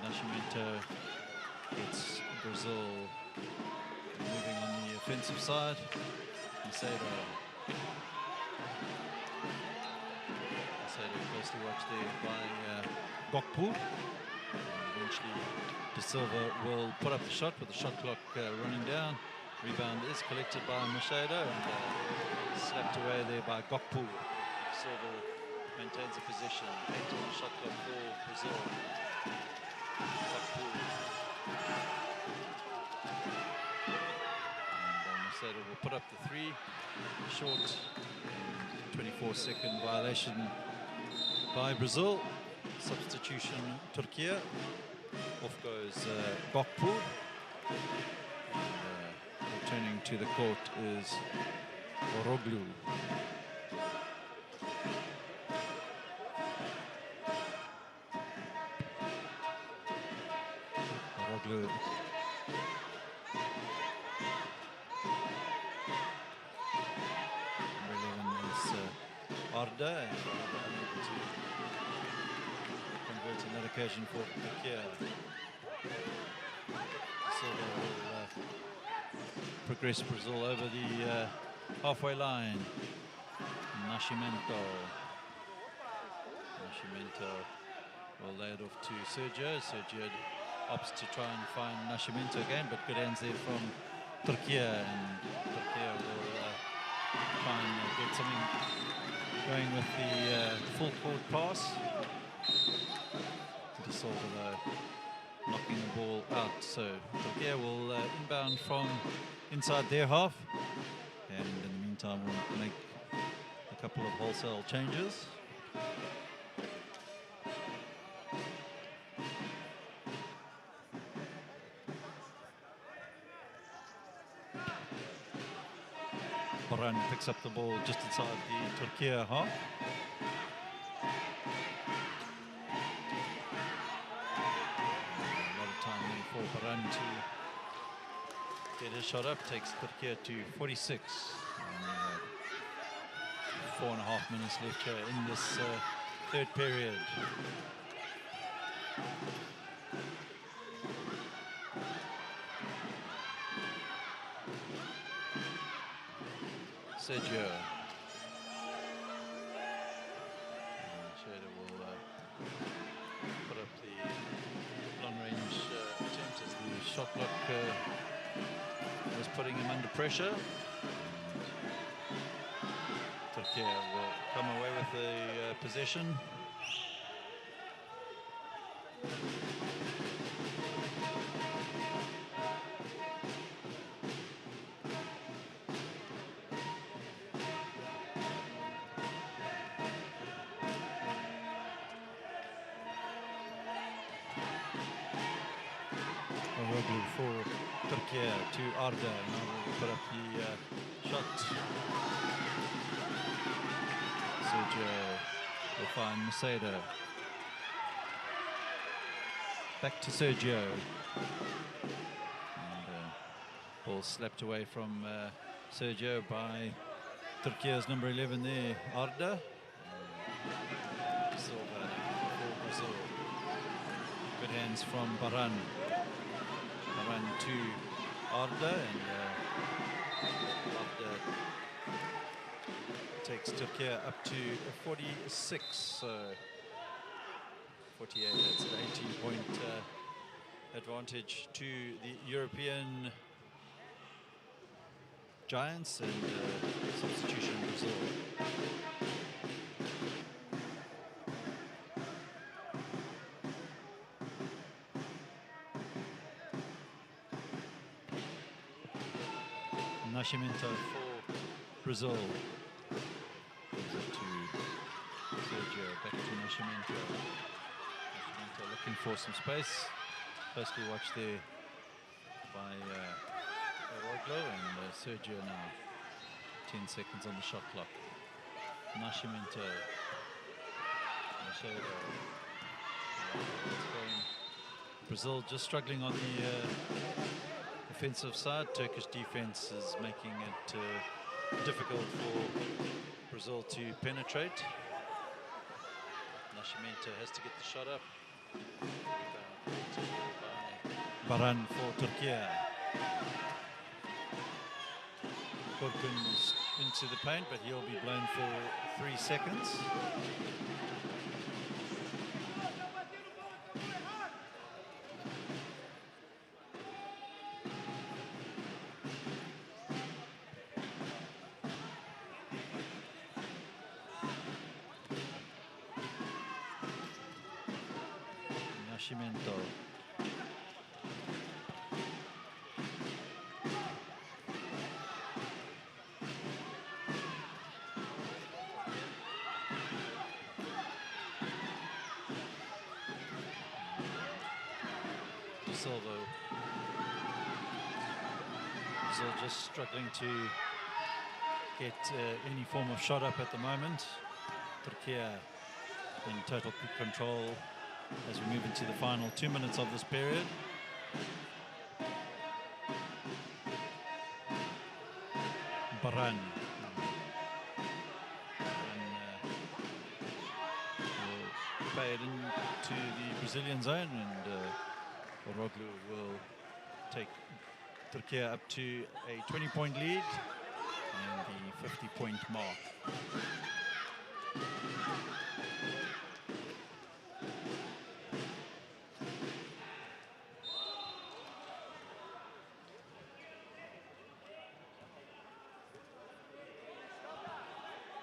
Nascimento It's Brazil moving on the offensive side. Macedo closely watched there by Gokpo. Eventually, De Silva will put up the shot with the shot clock running down. Rebound is collected by Macedo and slapped away there by Gokpo. Silva maintains a position. 8 on the shot clock for Brazil. Gokpo. And Macedo will put up the 3. Short. 24-second violation by Brazil. Substitution Turkey. Off goes Gokpo. Returning to the court is Oroglu. Oroglu. Number 11 is Arda, and unable to convert on that occasion for Turkey. Silva will progress Brazil over the halfway line. Nascimento will lay it off to Sergio. Sergio opts to try and find Nascimento again, but good hands there from Turkey, and Turkey will try and get something going with the full court pass. De Silva though knocking the ball out, so Turkey will inbound from inside their half, and in the meantime we'll make a couple of wholesale changes. Baran picks up the ball just inside the Turkey half. For Baran to get his shot up, takes Turkey to 46. 4.5 minutes left here in this third period. Sergio. Shader will put up the long-range attempt as the shot clock was putting him under pressure. Turkey will come away with the possession. For Turkey to Arda, now will put up the shot. Sergio will find Macedo. Back to Sergio. And ball slapped away from Sergio by Turkey's number 11 there, Arda. Silva for Brazil. Good hands from Baran. Baran to Arda, and Arda takes Turkey up to 46, so 48, that's an 18-point advantage to the European Giants, and substitution Brazil. Nascimento for Brazil. To Sergio, back to Nascimento. Nascimento looking for some space. Closely watched there by Oroglu, and Sergio now. 10 seconds on the shot clock. Nascimento. Macedo. Brazil just struggling on the offensive side. Turkish defense is making it difficult for Brazil to penetrate. Nascimento has to get the shot up. By Baran for Turkey. Korkun's into the paint, but he'll be blown for 3 seconds. Nascimento. Brazil just struggling to get any form of shot up at the moment. Turkey in total control as we move into the final 2 minutes of this period. Baran. Will play it into the Brazilian zone, and Oroglu will take Turkey up to a 20-point lead and the 50-point mark.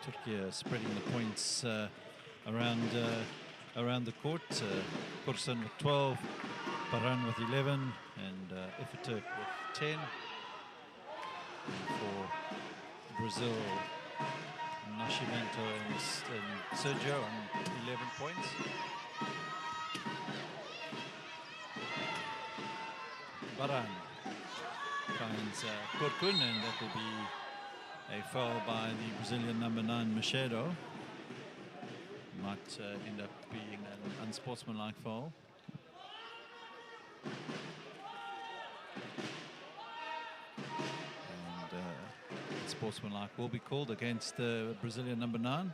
Turkey spreading the points around the court. Korsun with 12, Baran with 11, and Ifaturk with 10. And for Brazil, Nascimento and Sergio on 11 points. Baran finds Korkun, and that will be a foul by the Brazilian number 9, Machado. Might end up being an unsportsmanlike foul. And sportsmanlike will be called against the Brazilian number 9.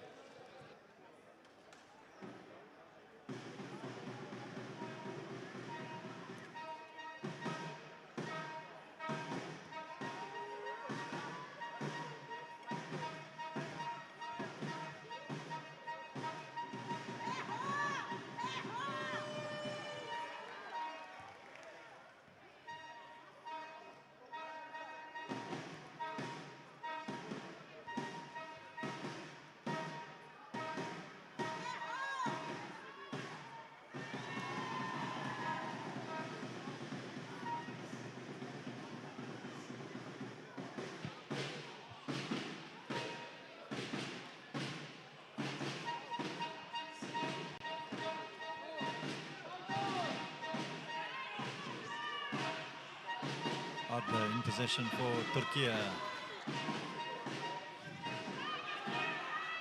Adler in possession for Turkey.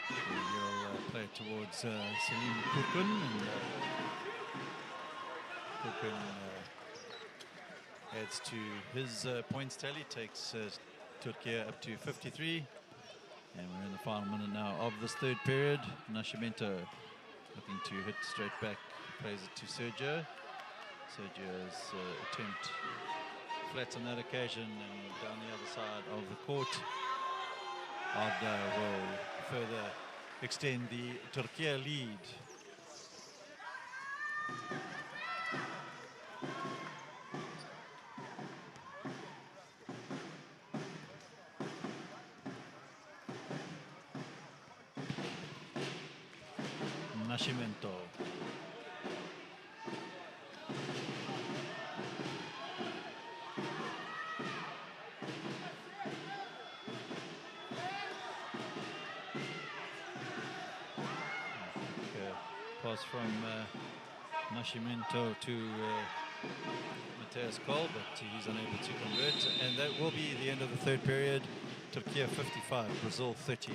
He'll play it towards Selim Korkun, and Korkun adds to his points tally, takes Turkey up to 53. And we're in the final minute now of this third period. Nascimento looking to hit straight back, plays it to Sergio. Sergio's attempt flat on that occasion, and down the other side of the court, Adler will further extend the Turkey lead. Nascimento. Pass from Nascimento to Mateus Cole, but he's unable to convert, and that will be the end of the third period. Turkey 55, Brazil 30.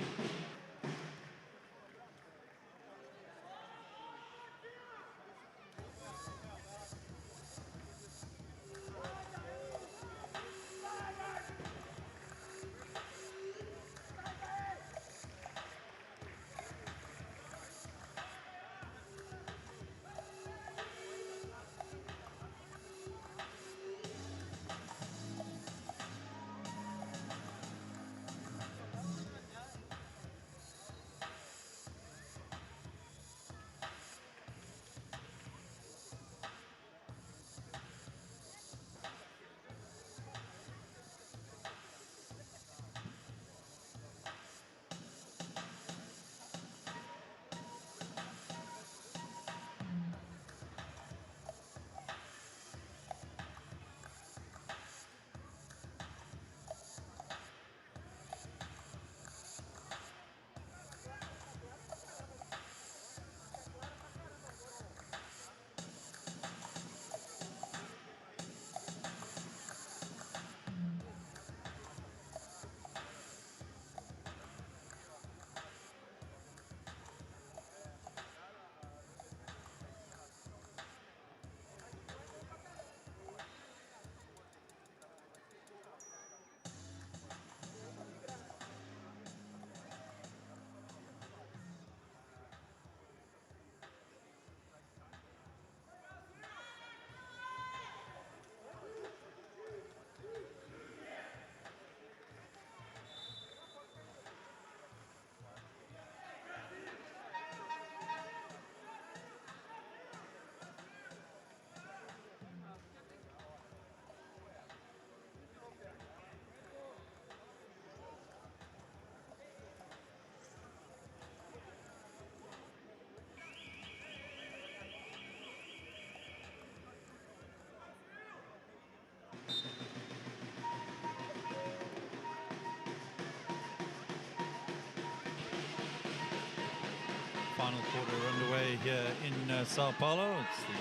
final quarter underway here in Sao Paulo. It's the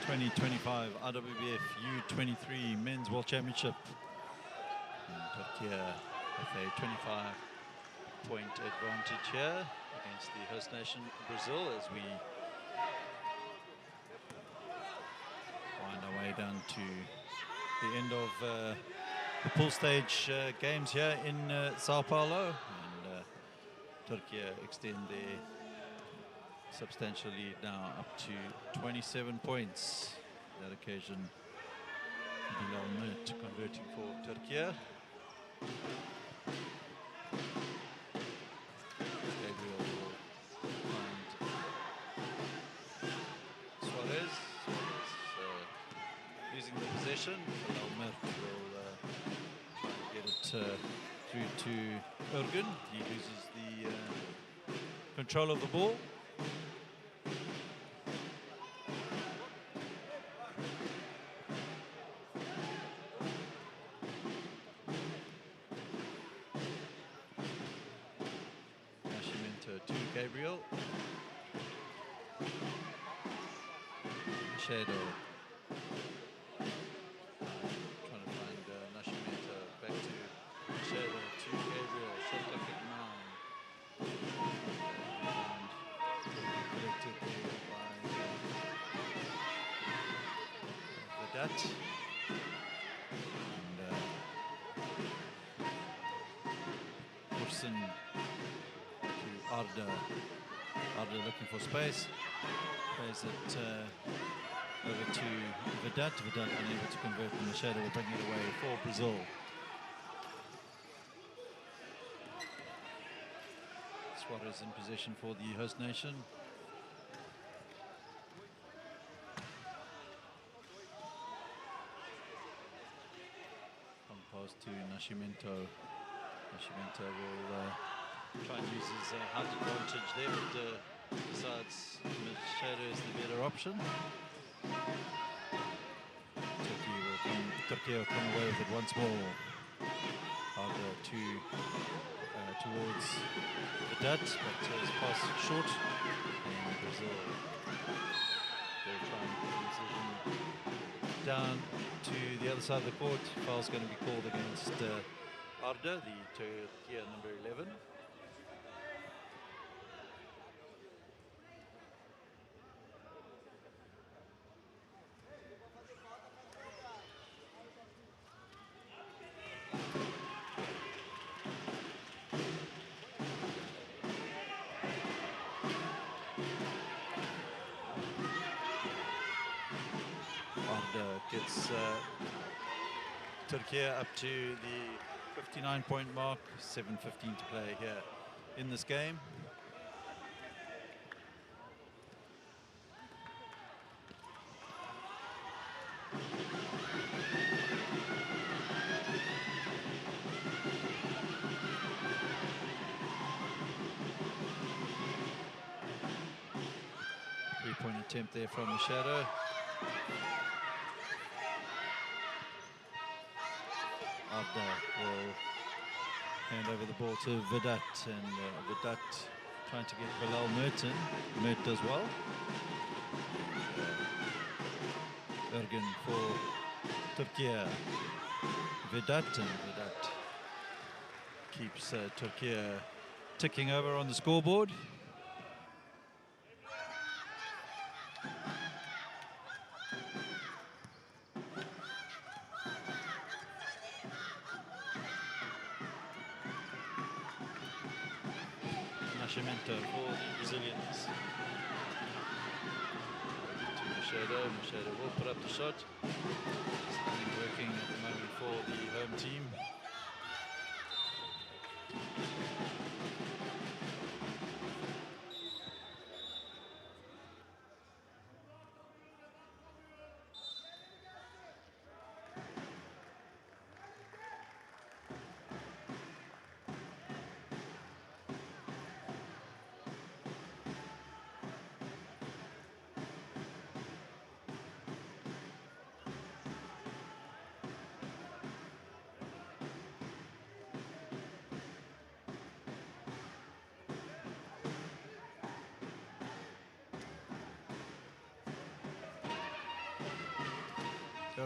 2025 IWBF U23 Men's World Championship. And Turkey with a 25-point advantage here against the host nation Brazil, as we wind our way down to the end of the pool stage games here in Sao Paulo. Turkey extend their substantial lead now up to 27 points. That occasion, Bilal Mert converting for Turkey. Gabriel will find Suarez. Losing the possession. Bilal Mert will try and get it through to Ergun. He loses the control of the ball. Nascimento to Gabriel. Shadow. Trying to find Nascimento back to Shadow to Gabriel. Shot clock at 9. Collected there by Vedat. And Ursin to Arda. Arda looking for space. Plays it over to Vedat. Vedat unable to convert, and the Shadow will bring it away for Brazil. Suarez in possession for the host nation. Long pass to Nascimento. Nascimento will try and use his height advantage there, but decides Shadow is the better option. Turkey will come away with it once more. Harder towards Vedat, but his pass short, and Brazil will try and put the decision down to the other side of the court. Foul's going to be called against Arda, the Turkey number 11. Gets Turkey up to the 59-point mark. 7:15 to play here in this game. Three-point attempt there from the Shadow. Arda will hand over the ball to Vedat, and Vedat trying to get Bilal Mert in. Mert does well. Ergun for Turkey. Vedat, and Vedat keeps Turkey ticking over on the scoreboard. Nascimento for the Brazilians. To Machado. Machado will put up the shot. Something working at the moment for the home team.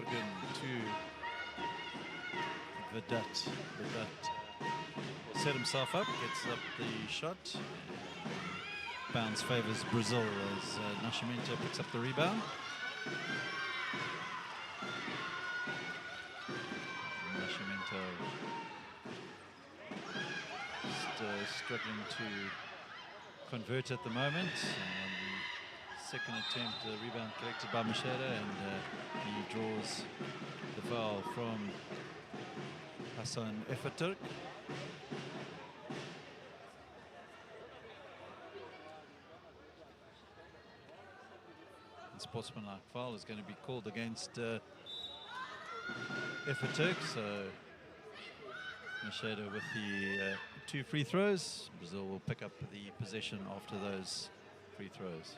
Jorgen to Vedat. Vedat will set himself up, gets up the shot. Bounce favors Brazil as Nascimento picks up the rebound. Nascimento just struggling to convert at the moment. Second attempt, rebound collected by Macheda, and he draws the foul from Hassan Efaturk. Sportsmanlike foul is going to be called against Efaturk, so Macheda with the 2 free throws. Brazil will pick up the possession after those free throws.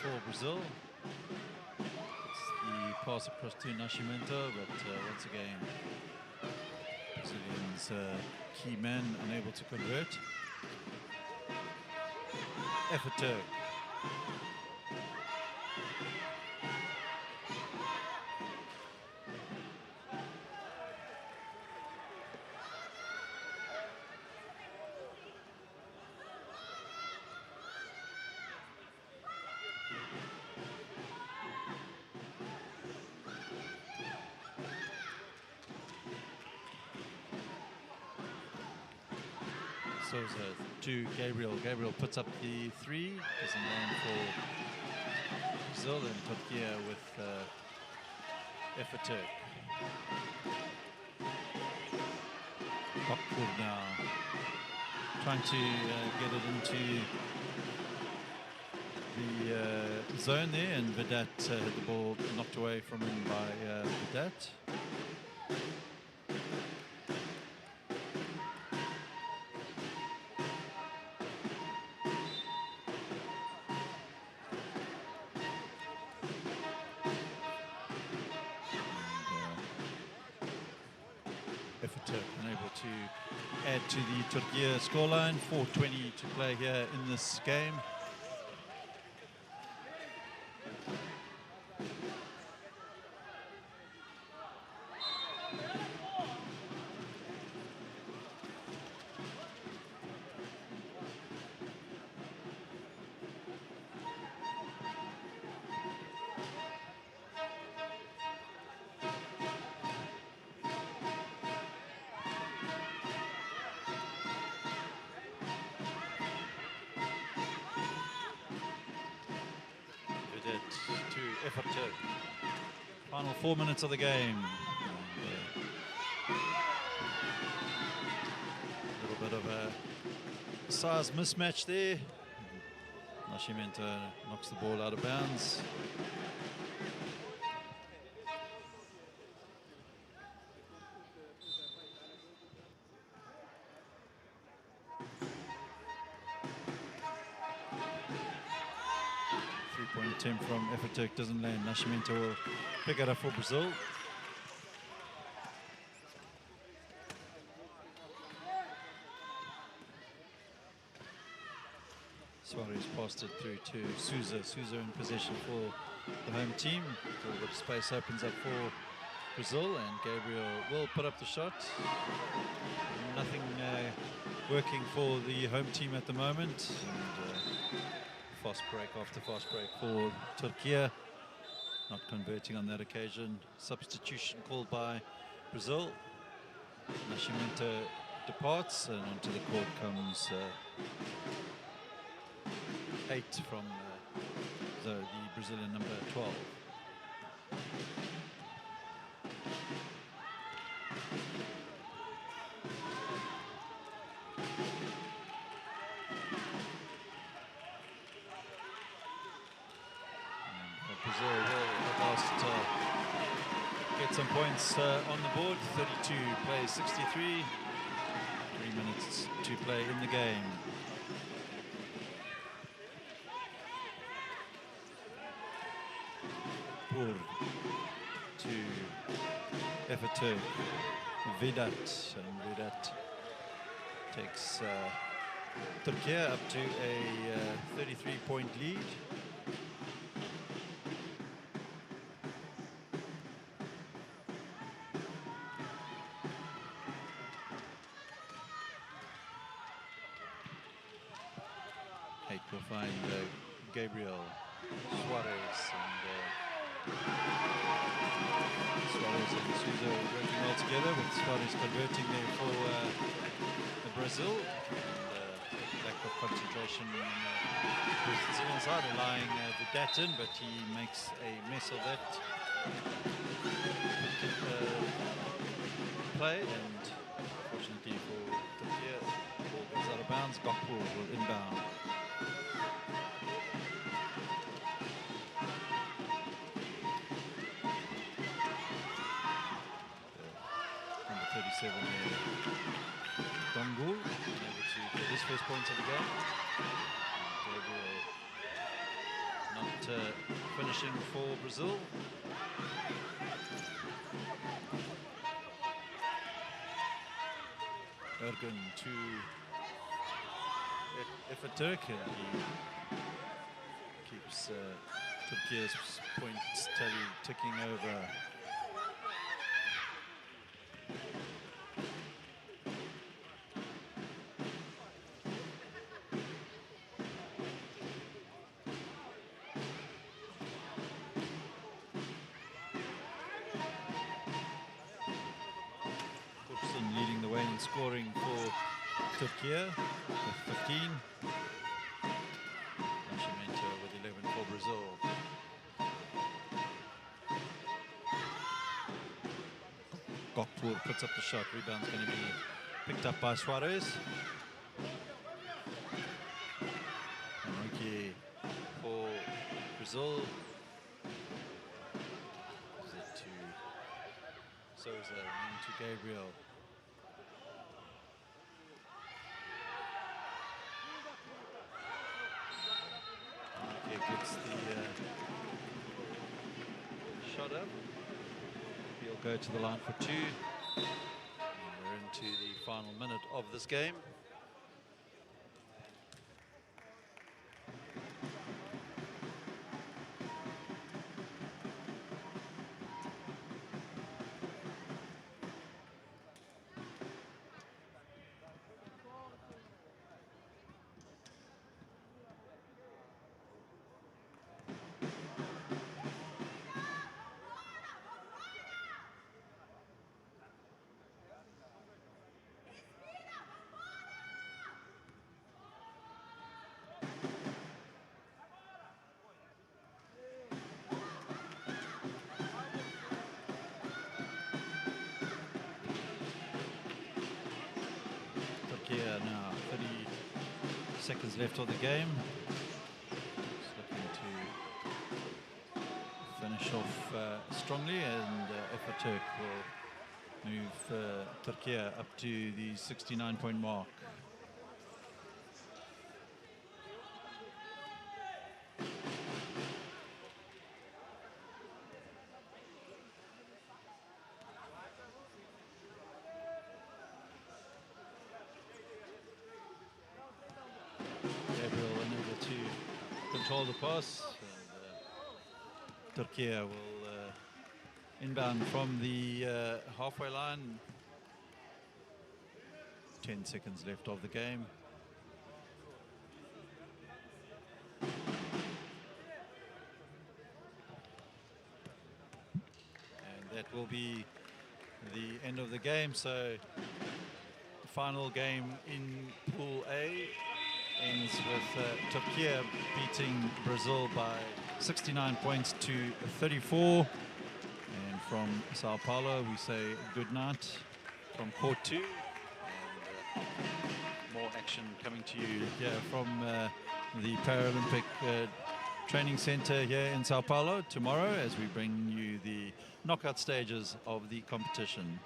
For Brazil, it's the pass across to Nascimento, but once again, Brazilians key man unable to convert. Efaturk. Souza to Gabriel. Gabriel puts up the 3, doesn't land for Brazil, and Turquia with Efaturk. Rockford now trying to get it into the zone there, and Vedat had the ball knocked away from him by Vedat. Unable to add to the Turquia scoreline. 4:20 to play here in this game. To Efaturk. Final 4 minutes of the game. A little bit of a size mismatch there. Nascimento knocks the ball out of bounds. Attempt from Efaturk doesn't land. Nascimento will pick it up for Brazil. Suarez passed it through to Souza. Souza in possession for the home team. A little bit of space opens up for Brazil, and Gabriel will put up the shot. Nothing working for the home team at the moment. And, fast break after fast break for Turquia, not converting on that occasion. Substitution called by Brazil. Nascimento departs, and onto the court comes 8 from the Brazilian number 12. Brazil will at last get some points on the board. 32 plays 63. 3 minutes to play in the game. Pour to Efeturk. Vedat, and Vedat takes Turkey up to a 33-point lead. We'll find Gabriel Suarez and Souza working well together, with Suarez converting there for Brazil. And, lack of concentration on the Brazilian side, allowing Vedat in, but he makes a mess of that play, and fortunately for Turkey, ball goes out of bounds. Gokpur will inbound. Dongul able to get his first points of the game. Gabriel not finishing for Brazil. Ergun to Efeturk, and he keeps Turkey's points tally ticking over. Leading the way in scoring for Turkey with 15. Nascimento with 11 for Brazil. Gokpur puts up the shot. Rebound's going to be picked up by Suarez. Enrique for Brazil. Is it to Souza and to Gabriel? Gets the shot up. He'll go to the line for two. And we're into the final minute of this game. Now 30 seconds left of the game. Just looking to finish off strongly, and Efeturk will move Turkey up to the 69-point mark. Control the pass, and Turkey will inbound from the halfway line. 10 seconds left of the game. And that will be the end of the game. So the final game in Pool A ends with Turkey beating Brazil by 69 points to 34. from Sao Paulo, we say good night from Court 2. And, more action coming to you here from the Paralympic Training Center here in Sao Paulo tomorrow as we bring you the knockout stages of the competition.